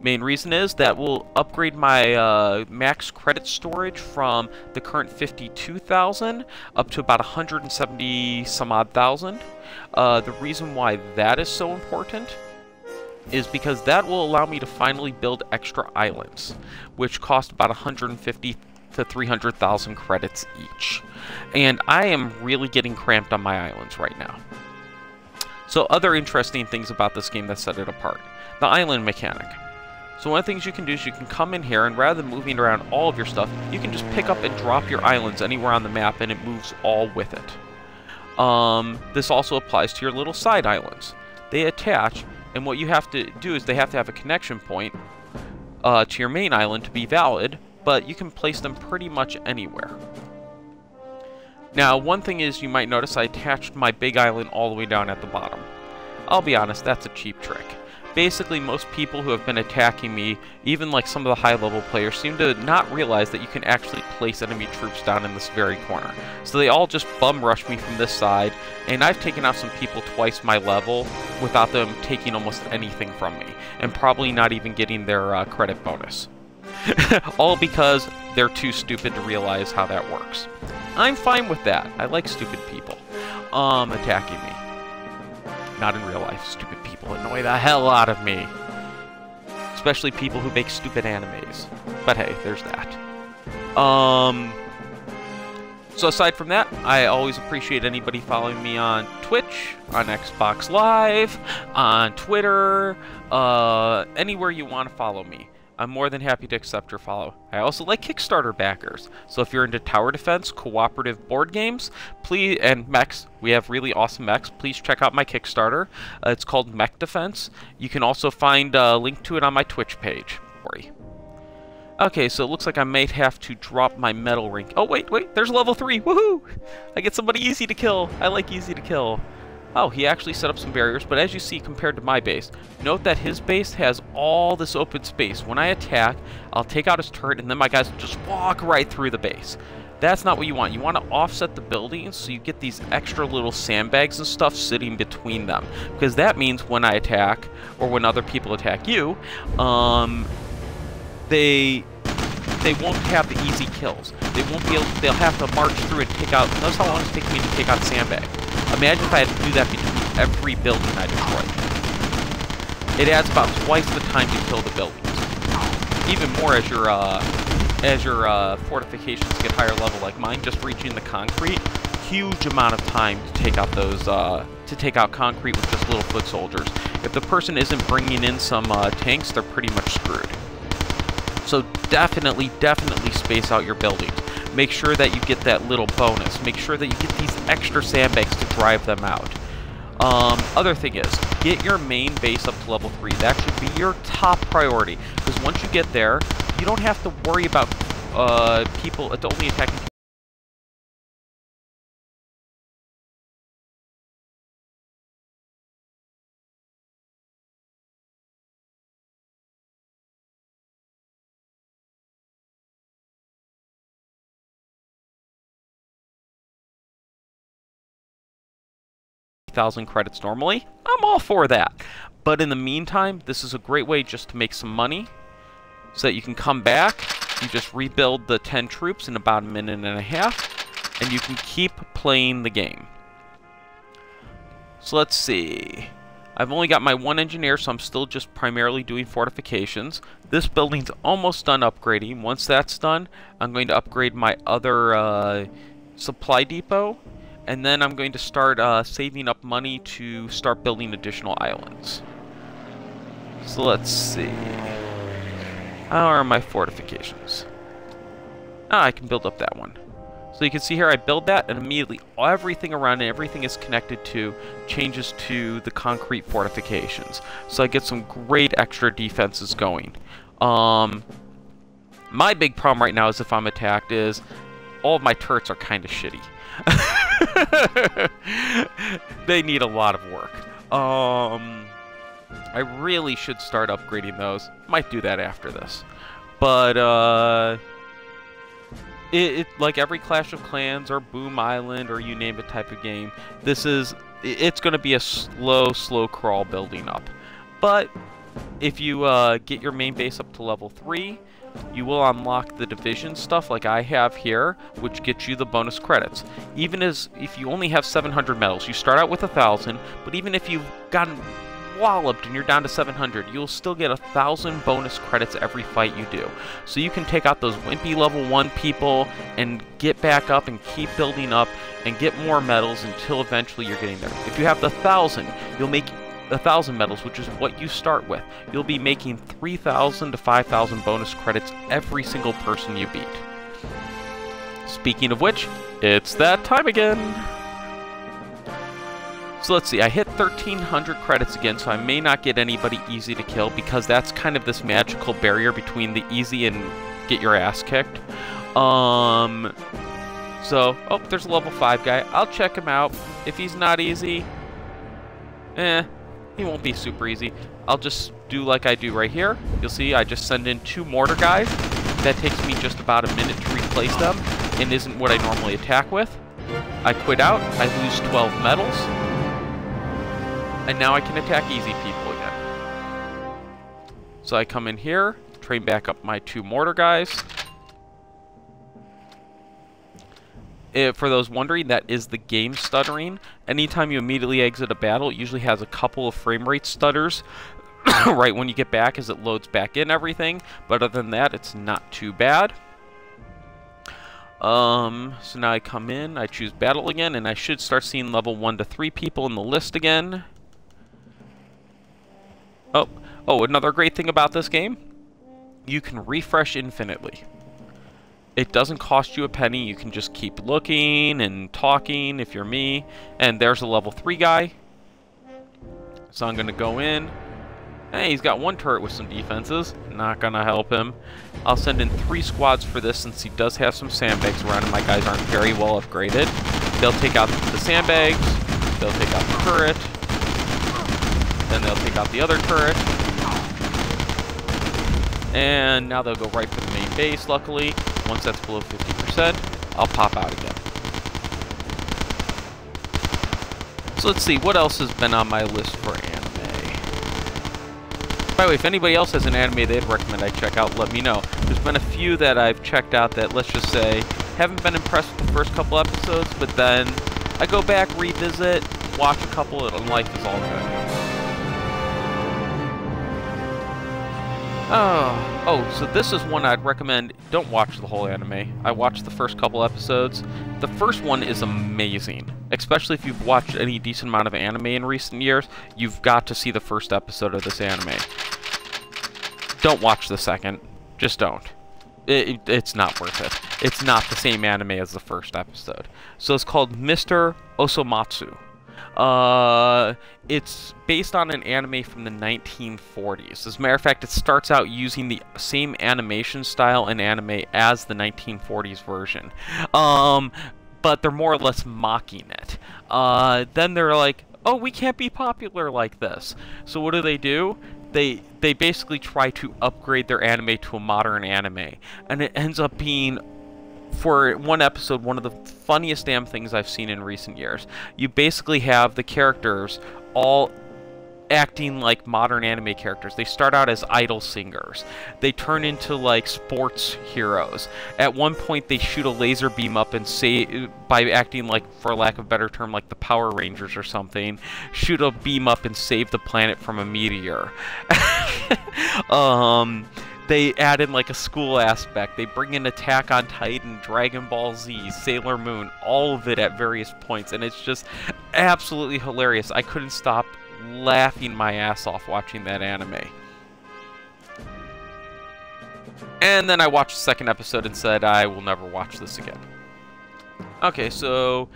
Main reason is that will upgrade my max credit storage from the current 52,000 up to about 170 some odd thousand. The reason why that is so important is because that will allow me to finally build extra islands, which cost about 150 to 300,000 credits each. And I am really getting cramped on my islands right now. So other interesting things about this game that set it apart. The island mechanic. So one of the things you can do is you can come in here, and rather than moving around all of your stuff, you can just pick up and drop your islands anywhere on the map, and it moves all with it. This also applies to your little side islands. They attach, and what you have to do is they have to have a connection point to your main island to be valid, but you can place them pretty much anywhere. Now, one thing is you might notice I attached my big island all the way down at the bottom. I'll be honest, that's a cheap trick. Basically, most people who have been attacking me, even like some of the high-level players, seem to not realize that you can actually place enemy troops down in this very corner. So they all just bum rush me from this side, and I've taken out some people twice my level without them taking almost anything from me, and probably not even getting their credit bonus. All because they're too stupid to realize how that works. I'm fine with that. I like stupid people attacking me. Not in real life. Stupid people annoy the hell out of me. Especially people who make stupid animes. But hey, there's that. So aside from that, I always appreciate anybody following me on Twitch, on Xbox Live, on Twitter, anywhere you want to follow me. I'm more than happy to accept your follow. I also like Kickstarter backers. So if you're into tower defense, cooperative board games, please, and mechs, we have really awesome mechs, please check out my Kickstarter. It's called Mech Defense. You can also find a link to it on my Twitch page. Okay, so it looks like I might have to drop my metal ring. Oh, wait, there's level 3. Woohoo! I get somebody easy to kill. I like easy to kill. Oh, he actually set up some barriers, but as you see, compared to my base, note that his base has all this open space. When I attack, I'll take out his turret, and then my guys will just walk right through the base. That's not what you want. You want to offset the buildings so you get these extra little sandbags and stuff sitting between them. Because that means when I attack, or when other people attack you, they won't have the easy kills. They won't be able, they'll have to march through and take out, notice how long it takes me to take out sandbag. Imagine if I had to do that between every building I destroyed. It adds about twice the time to kill the buildings. Even more as your fortifications get higher level like mine, just reaching the concrete, huge amount of time to take out those, to take out concrete with just little foot soldiers. If the person isn't bringing in some tanks, they're pretty much screwed. So definitely space out your buildings. Make sure that you get that little bonus. Make sure that you get these extra sandbags to drive them out. Other thing is, get your main base up to level 3. That should be your top priority. Because once you get there, you don't have to worry about people only attacking people. 1,000 credits normally. I'm all for that. But in the meantime, this is a great way just to make some money so that you can come back, you just rebuild the 10 troops in about a minute and a half, and you can keep playing the game. So let's see. I've only got my one engineer, so I'm still just primarily doing fortifications. This building's almost done upgrading. Once that's done, I'm going to upgrade my other supply depot, and then I'm going to start saving up money to start building additional islands. So let's see. How are my fortifications? Ah, I can build up that one. So you can see here I build that, and immediately everything around it, everything is connected to, changes to the concrete fortifications. So I get some great extra defenses going. My big problem right now is if I'm attacked is, all of my turrets are kind of shitty. They need a lot of work. I really should start upgrading those. Might do that after this. But, like every Clash of Clans or Boom Island or you name it type of game, it's going to be a slow crawl building up. But if you get your main base up to level 3, you will unlock the division stuff like I have here, which gets you the bonus credits. Even if you only have 700 medals, you start out with 1,000, but even if you've gotten walloped and you're down to 700, you'll still get 1,000 bonus credits every fight you do. So you can take out those wimpy level 1 people and get back up and keep building up and get more medals until eventually you're getting there. If you have the 1,000, you'll make 1,000 medals, which is what you start with. You'll be making 3,000 to 5,000 bonus credits every single person you beat. Speaking of which, it's that time again! So let's see, I hit 1,300 credits again, so I may not get anybody easy to kill, because that's kind of this magical barrier between the easy and get your ass kicked. Oh, there's a level 5 guy. I'll check him out. If he's not easy, he won't be super easy. I'll just do like I do right here. You'll see I just send in 2 mortar guys. That takes me just about a minute to replace them, and isn't what I normally attack with. I quit out, I lose 12 medals, and now I can attack easy people again. So I come in here, train back up my 2 mortar guys. For those wondering, that is the game stuttering. Anytime you immediately exit a battle, it usually has a couple of frame rate stutters right when you get back as it loads back in everything. But other than that, it's not too bad. So now I come in, I choose battle again, and I should start seeing level 1 to 3 people in the list again. Oh, another great thing about this game, you can refresh infinitely. It doesn't cost you a penny. You can just keep looking and talking if you're me. And there's a level 3 guy. So I'm going to go in. Hey, he's got 1 turret with some defenses. Not going to help him. I'll send in 3 squads for this since he does have some sandbags around and my guys aren't very well upgraded. They'll take out the sandbags. They'll take out the turret. Then they'll take out the other turret. And now they'll go right for the main base, luckily. Once that's below 50%, I'll pop out again. So let's see, what else has been on my list for anime? By the way, if anybody else has an anime they'd recommend I check out, let me know. There's been a few that I've checked out that, let's just say, haven't been impressed with the first couple episodes, but then I go back, revisit, watch a couple, and life is all good. So this is one I'd recommend. Don't watch the whole anime. I watched the first couple episodes. The first one is amazing. Especially if you've watched any decent amount of anime in recent years, you've got to see the first episode of this anime. Don't watch the second. Just don't. It's not worth it. It's not the same anime as the first episode. So it's called Mr. Osomatsu. It's based on an anime from the 1940s. As a matter of fact, it starts out using the same animation style and anime as the 1940s version. But they're more or less mocking it. Then they're like, oh, we can't be popular like this. So what do? They basically try to upgrade their anime to a modern anime. And it ends up being, for one episode, one of the funniest damn things I've seen in recent years. You basically have the characters all acting like modern anime characters. They start out as idol singers. They turn into like sports heroes. At one point they shoot a laser beam up and say, by acting like, for lack of a better term, like the Power Rangers or something, shoot a beam up and save the planet from a meteor. They add in like a school aspect. They bring in Attack on Titan, Dragon Ball Z, Sailor Moon, all of it at various points, and it's just absolutely hilarious. I couldn't stop laughing my ass off watching that anime. And then I watched the second episode and said I will never watch this again. Okay, so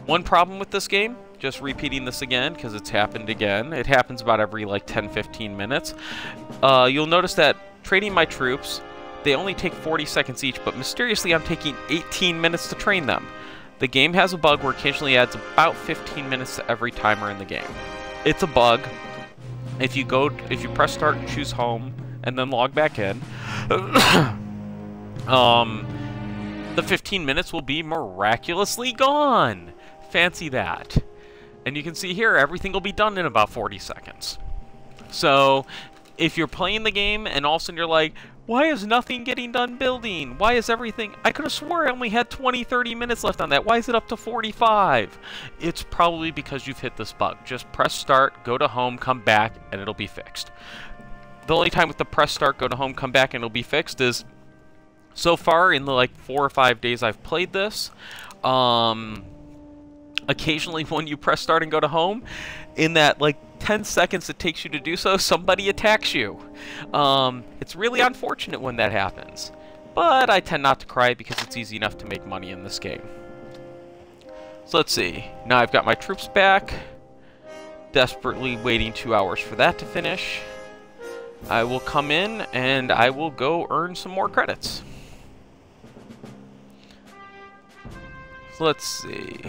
one problem with this game, just repeating this again because it's happened again. It happens about every like 10-15 minutes. You'll notice that training my troops, they only take 40 seconds each, but mysteriously I'm taking 18 minutes to train them. The game has a bug where it occasionally adds about 15 minutes to every timer in the game. It's a bug. If you press start and choose home, and then log back in, the 15 minutes will be miraculously gone. Fancy that. And you can see here, everything will be done in about 40 seconds. So, if you're playing the game and all of a sudden you're like, why is nothing getting done building? Why is everything... I could have swore I only had 20, 30 minutes left on that. Why is it up to 45? It's probably because you've hit this bug. Just press start, go to home, come back, and it'll be fixed. The only time with the press start, go to home, come back, and it'll be fixed is... So far, in the like 4 or 5 days I've played this, occasionally when you press start and go to home, in that like 10 seconds it takes you to do so, somebody attacks you. It's really unfortunate when that happens. But I tend not to cry because it's easy enough to make money in this game. So let's see. Now I've got my troops back. Desperately waiting 2 hours for that to finish. I will come in and I will go earn some more credits. So let's see.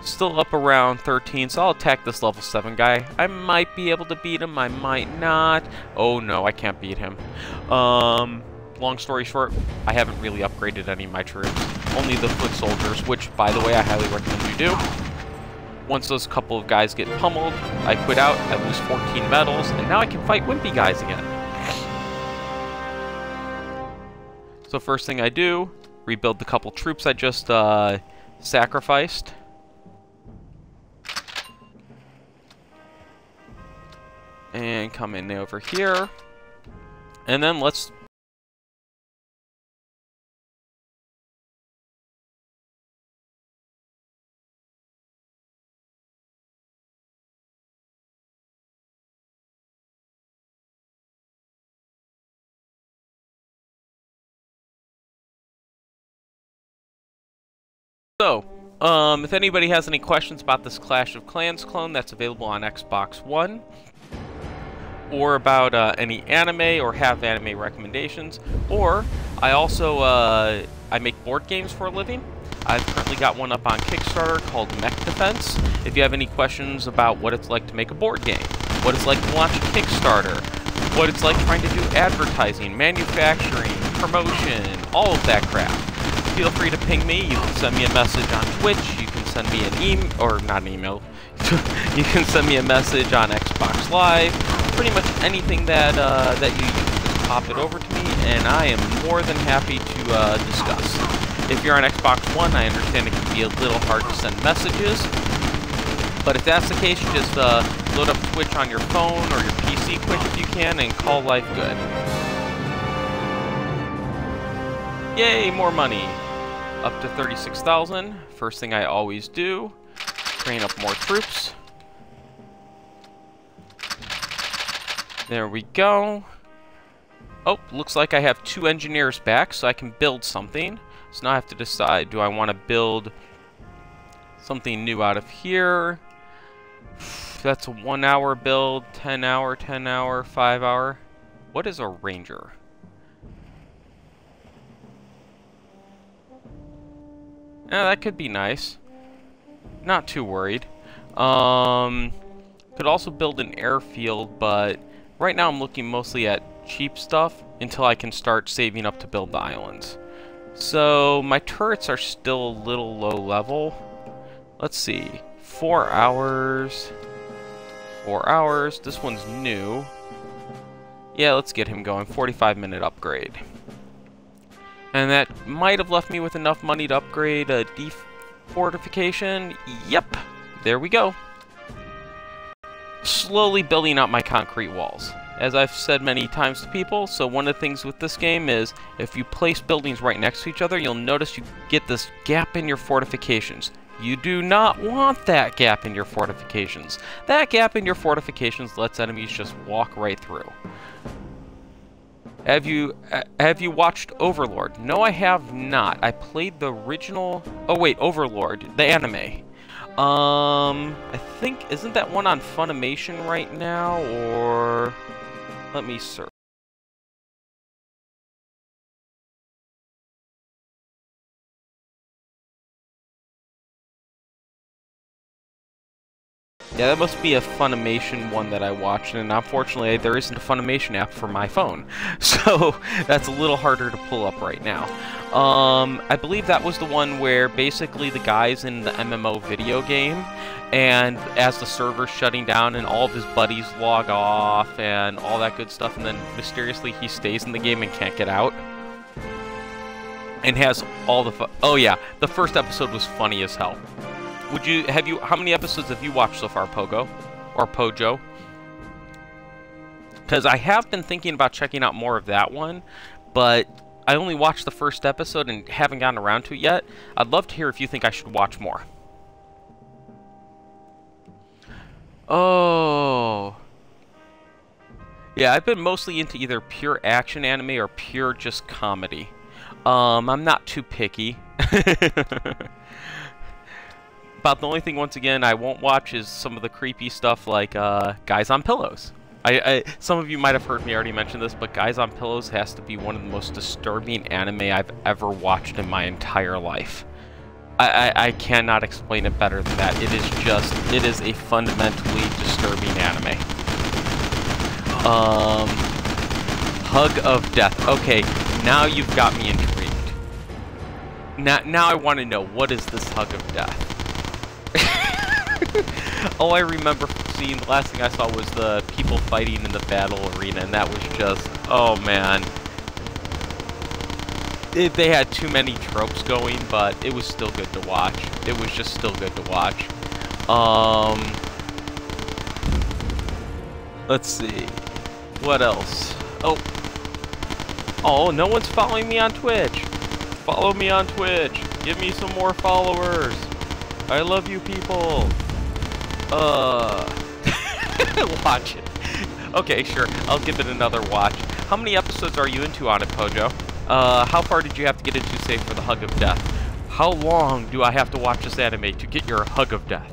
Still up around 13, so I'll attack this level 7 guy. I might be able to beat him, I might not. Oh no, I can't beat him. Long story short, I haven't really upgraded any of my troops. Only the foot soldiers, which, by the way, I highly recommend you do. Once those couple of guys get pummeled, I quit out, I lose 14 medals, and now I can fight wimpy guys again. So first thing I do, rebuild the couple troops I just sacrificed. And come in over here. And then let's... So, if anybody has any questions about this Clash of Clans clone, that's available on Xbox One. Or about any anime or have anime recommendations. Or, I also, I make board games for a living. I've currently got one up on Kickstarter called Mech Defense. If you have any questions about what it's like to make a board game, what it's like to launch a Kickstarter, what it's like trying to do advertising, manufacturing, promotion, all of that crap, feel free to ping me. You can send me a message on Twitch. You can send me an email, or not an email. You can send me a message on Xbox Live. Pretty much anything that that you use, just pop it over to me, and I am more than happy to discuss. If you're on Xbox One, I understand it can be a little hard to send messages. But if that's the case, just load up Twitch on your phone or your PC quick if you can, and call life good. Yay, more money. Up to 36,000. First thing I always do, train up more troops. There we go. Oh, looks like I have 2 engineers back, so I can build something. So now I have to decide, do I want to build something new out of here? That's a 1 hour build, 10 hour, 10 hour, 5 hour. What is a ranger? That could be nice. Not too worried. Could also build an airfield, but right now I'm looking mostly at cheap stuff until I can start saving up to build the islands. So my turrets are still a little low level. Let's see. 4 hours. 4 hours. This one's new. Yeah, let's get him going. 45-minute upgrade. And that might have left me with enough money to upgrade a fortification. Yep, there we go. Slowly building out my concrete walls. As I've said many times to people, so one of the things with this game is, if you place buildings right next to each other, you'll notice you get this gap in your fortifications. You do not want that gap in your fortifications. That gap in your fortifications lets enemies just walk right through. Have you watched Overlord? No, I have not. I played the original... Oh, wait, Overlord, the anime. I think... Isn't that one on Funimation right now, or... Let me search. Yeah, that must be a Funimation one that I watched, and unfortunately there isn't a Funimation app for my phone, so that's a little harder to pull up right now. I believe that was the one where basically the guy's in the MMO video game, and as the server's shutting down and all of his buddies log off and all that good stuff, and then mysteriously he stays in the game and can't get out. And has all the oh yeah, the first episode was funny as hell. How many episodes have you watched so far, Pogo? Or Pojo? Because I have been thinking about checking out more of that one, but I only watched the first episode and haven't gotten around to it yet. I'd love to hear if you think I should watch more. Oh. Yeah, I've been mostly into either pure action anime or pure just comedy. I'm not too picky. About the only thing, once again, I won't watch is some of the creepy stuff like Guys on Pillows. Some of you might have heard me already mention this, but Guys on Pillows has to be one of the most disturbing anime I've ever watched in my entire life. I cannot explain it better than that. It is a fundamentally disturbing anime. Hug of Death. Okay, now you've got me intrigued. Now I want to know, what is this Hug of Death? All I remember seeing, the last thing I saw was the people fighting in the battle arena, and that was just, oh man. They had too many tropes going, but it was still good to watch. It was just still good to watch. Let's see. What else? Oh, no one's following me on Twitch. Follow me on Twitch. Give me some more followers. I love you people. Watch it. Okay, sure. I'll give it another watch. How many episodes are you into on it, Pojo? How far did you have to get into, say, for the Hug of Death? How long do I have to watch this anime to get your Hug of Death?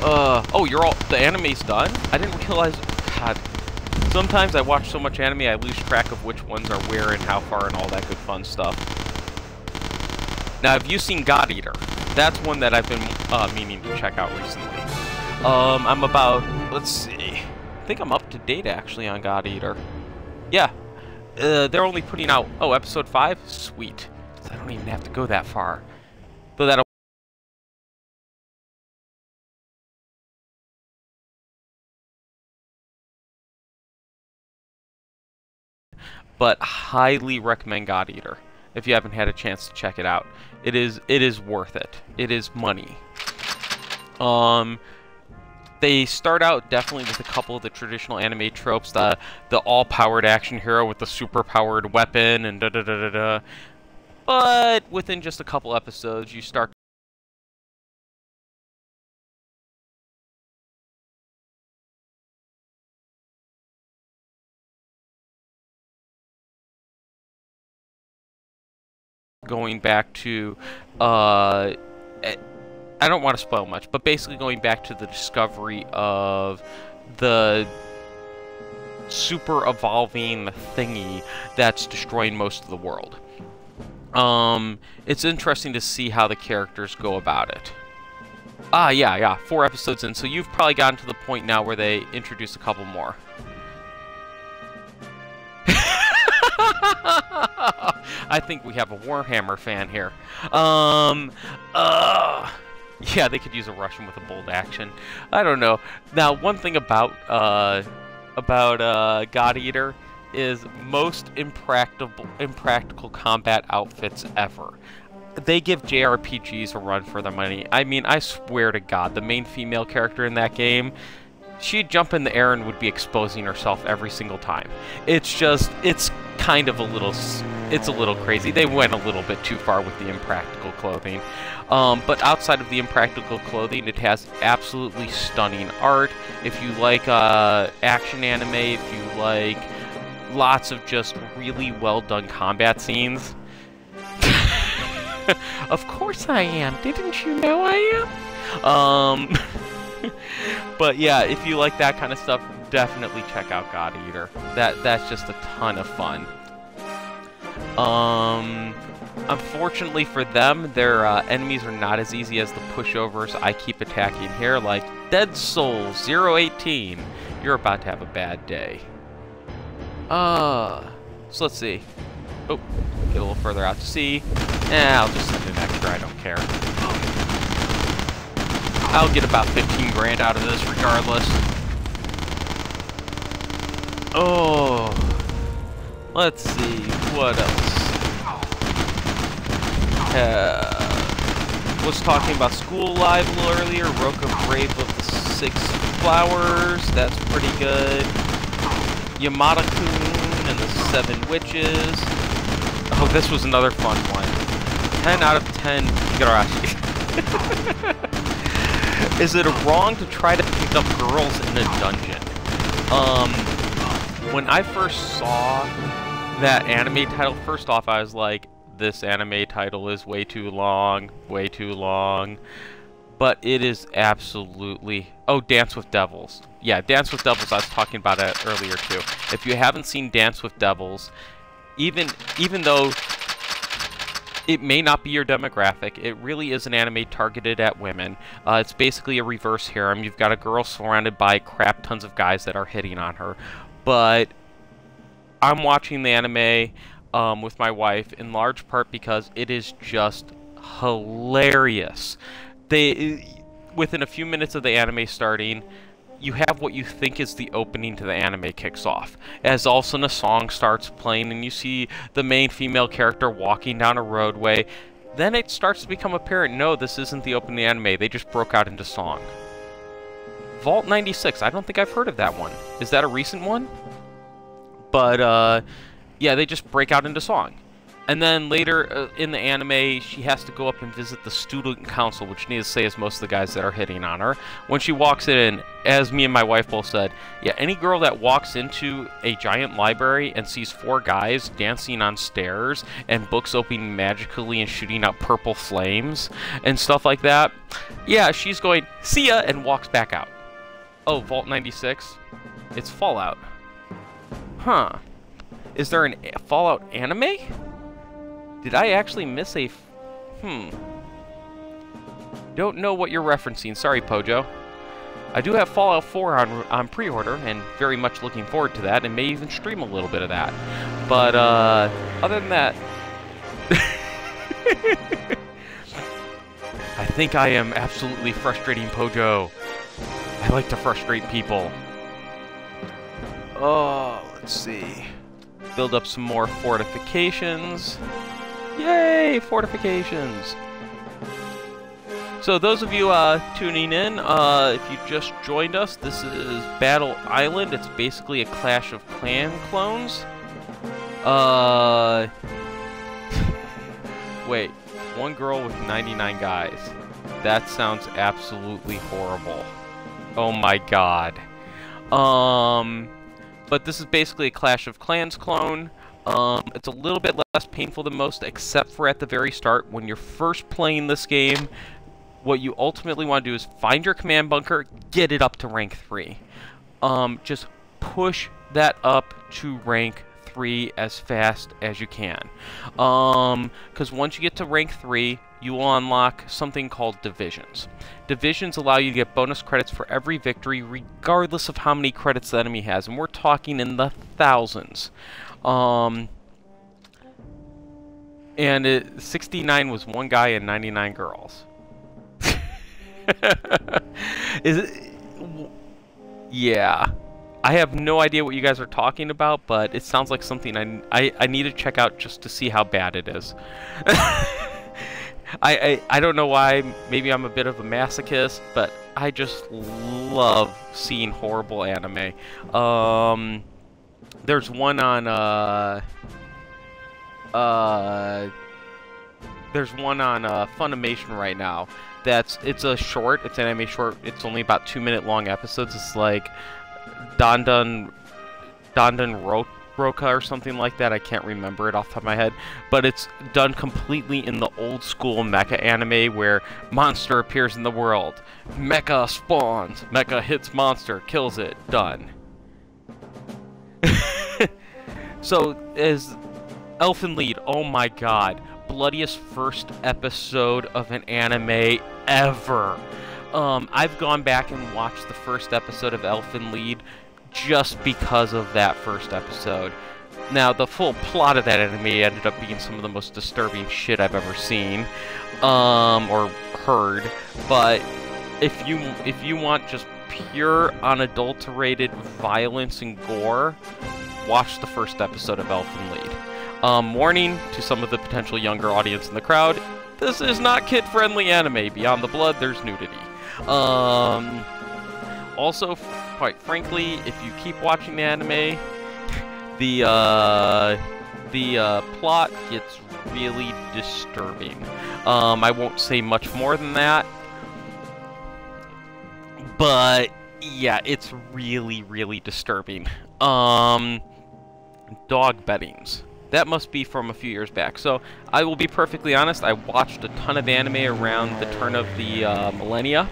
Oh, the anime's done? I didn't realize, God. Sometimes I watch so much anime I lose track of which ones are where and how far and all that good fun stuff. Now, have you seen God Eater? That's one that I've been meaning to check out recently. I'm about, let's see, I think I'm up to date actually on God Eater. Yeah, they're only putting out, episode 5? Sweet. So I don't even have to go that far. Though that'll but highly recommend God Eater if you haven't had a chance to check it out. It is worth it. It is money. They start out definitely with a couple of the traditional anime tropes, the all-powered action hero with the super-powered weapon and da-da-da-da-da. But within just a couple episodes, you start going back to, I don't want to spoil much, but basically going back to the discovery of the super evolving thingy that's destroying most of the world. It's interesting to see how the characters go about it. Yeah, 4 episodes in, so you've probably gotten to the point now where they introduce a couple more. I think we have a Warhammer fan here. Yeah, they could use a Russian with a bold action. I don't know. Now, one thing about God Eater is most impractical combat outfits ever. They give JRPGs a run for their money. I mean, I swear to God, the main female character in that game, she'd jump in the air and would be exposing herself every single time. It's kind of a little crazy. They went a little bit too far with the impractical clothing. But outside of the impractical clothing, it has absolutely stunning art. If you like action anime, if you like lots of just really well done combat scenes. Of course I am. Didn't you know I am? But yeah, if you like that kind of stuff, definitely check out God Eater. That's just a ton of fun. Unfortunately for them, their enemies are not as easy as the pushovers I keep attacking here, like Dead Souls 018. You're about to have a bad day. So let's see. Oh, get a little further out to sea. I'll just send an extra, I don't care. I'll get about 15 grand out of this regardless. Oh, let's see, what else? Was talking about School Live a little earlier. Roka Brave of the Six Flowers, that's pretty good. Yamada-kun and the Seven Witches. Oh, this was another fun one. 10 out of 10 Igarashi. Is it wrong to try to pick up girls in a dungeon? When I first saw that anime title, first off, I was like, this anime title is way too long, way too long. But it is absolutely... Oh, Dance with Devils. Yeah, Dance with Devils, I was talking about it earlier too. If you haven't seen Dance with Devils, even though it may not be your demographic, it really is an anime targeted at women. It's basically a reverse harem. You've got a girl surrounded by crap tons of guys that are hitting on her. But I'm watching the anime with my wife in large part because it is just hilarious. Within a few minutes of the anime starting, you have what you think is the opening to the anime kicks off. As all of a sudden a song starts playing and you see the main female character walking down a roadway, then it starts to become apparent, no, this isn't the opening anime, they just broke out into song. Vault 96, I don't think I've heard of that one. Is that a recent one? But, yeah, they just break out into song. And then later in the anime, she has to go up and visit the student council, which needs to say is most of the guys that are hitting on her. When she walks in, as me and my wife both said, yeah, any girl that walks into a giant library and sees 4 guys dancing on stairs and books opening magically and shooting out purple flames and stuff like that, yeah, she's going, see ya, and walks back out. Oh, Vault 96? It's Fallout. Huh. Is there a Fallout anime? Did I actually miss a... Don't know what you're referencing. Sorry, Pojo. I do have Fallout 4 on pre-order, and very much looking forward to that, and may even stream a little bit of that. But, other than that... I think I am absolutely frustrating Pojo. I like to frustrate people. Oh, let's see. Build up some more fortifications. Yay, fortifications! So those of you tuning in, if you just joined us, this is Battle Island. It's basically a Clash of Clans clones. Wait, one girl with 99 guys. That sounds absolutely horrible. Oh my god. But this is basically a Clash of Clans clone. It's a little bit less painful than most, except for at the very start. When you're first playing this game, what you ultimately want to do is find your command bunker, get it up to rank 3. Just push that up to rank 3 as fast as you can. Because once you get to rank 3, you will unlock something called divisions. Divisions allow you to get bonus credits for every victory, regardless of how many credits the enemy has, and we're talking in the thousands. And 69 was one guy and 99 girls. Is it? Yeah. I have no idea what you guys are talking about, but it sounds like something I need to check out just to see how bad it is. I don't know why. Maybe I'm a bit of a masochist, but I just love seeing horrible anime. There's one on Funimation right now. It's a short. It's an anime short. It's only about 2-minute long episodes. It's like Dandan Roka or something like that. I can't remember it off the top of my head, but it's done completely in the old school mecha anime where monster appears in the world, mecha spawns, mecha hits monster, kills it, done. So as Elfen Lied, oh my god, bloodiest first episode of an anime ever. I've gone back and watched the first episode of Elfen Lied just because of that first episode. Now, the full plot of that anime ended up being some of the most disturbing shit I've ever seen, or heard. But if you want just pure, unadulterated violence and gore, watch the first episode of Elfen Lied. Warning to some of the potential younger audience in the crowd: this is not kid-friendly anime. Beyond the blood, there's nudity. Also, quite frankly, if you keep watching the anime, the plot gets really disturbing. I won't say much more than that, but yeah, it's really, really disturbing. Dog beddings. That must be from a few years back. So, I will be perfectly honest, I watched a ton of anime around the turn of the millennia.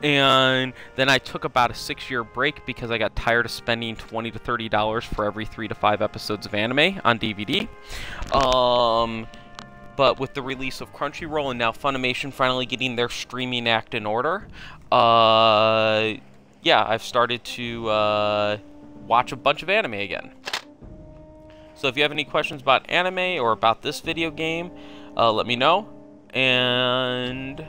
And then I took about a 6-year break because I got tired of spending $20 to $30 for every 3 to 5 episodes of anime on DVD. But with the release of Crunchyroll and now Funimation finally getting their streaming act in order, yeah, I've started to watch a bunch of anime again. So if you have any questions about anime or about this video game, let me know. And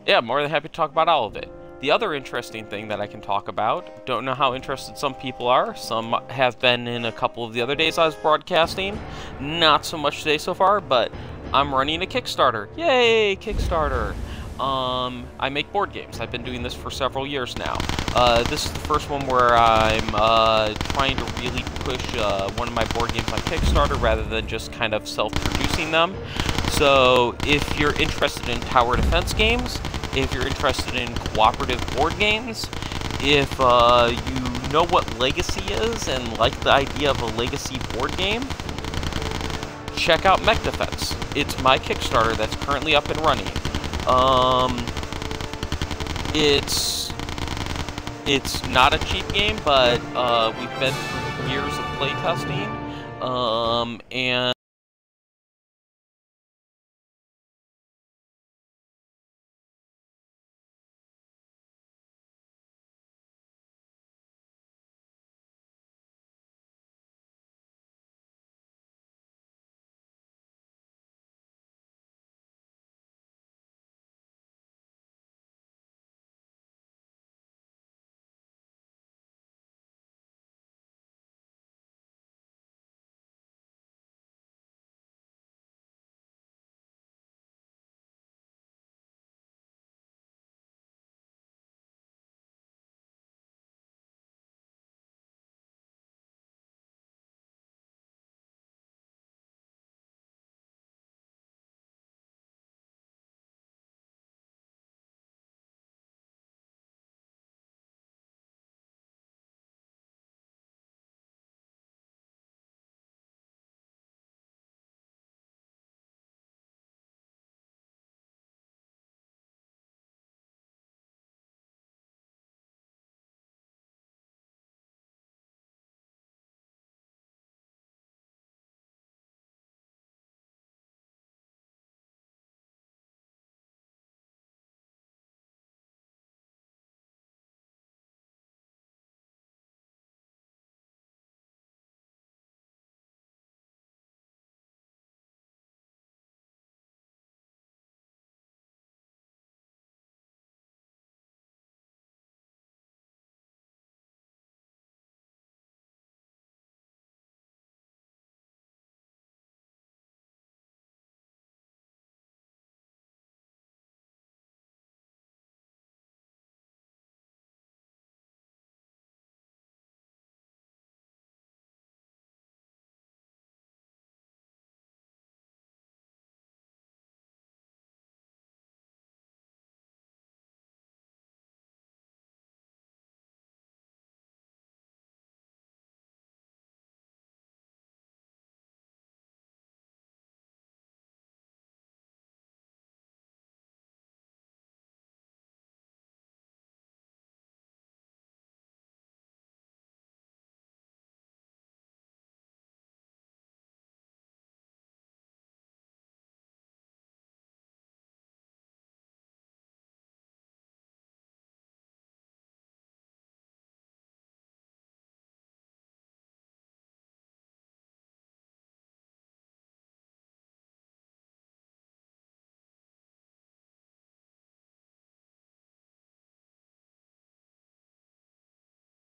yeah, I'm more than happy to talk about all of it. The other interesting thing that I can talk about, don't know how interested some people are. Some have been in a couple of the other days I was broadcasting. Not so much today so far, but I'm running a Kickstarter. Yay, Kickstarter! I make board games. I've been doing this for several years now. This is the first one where I'm trying to really push one of my board games on Kickstarter rather than just kind of self-producing them. So if you're interested in tower defense games, if you're interested in cooperative board games, if you know what Legacy is and like the idea of a Legacy board game, check out Mech Defense. It's my Kickstarter that's currently up and running. It's not a cheap game, but we've been through years of playtesting, and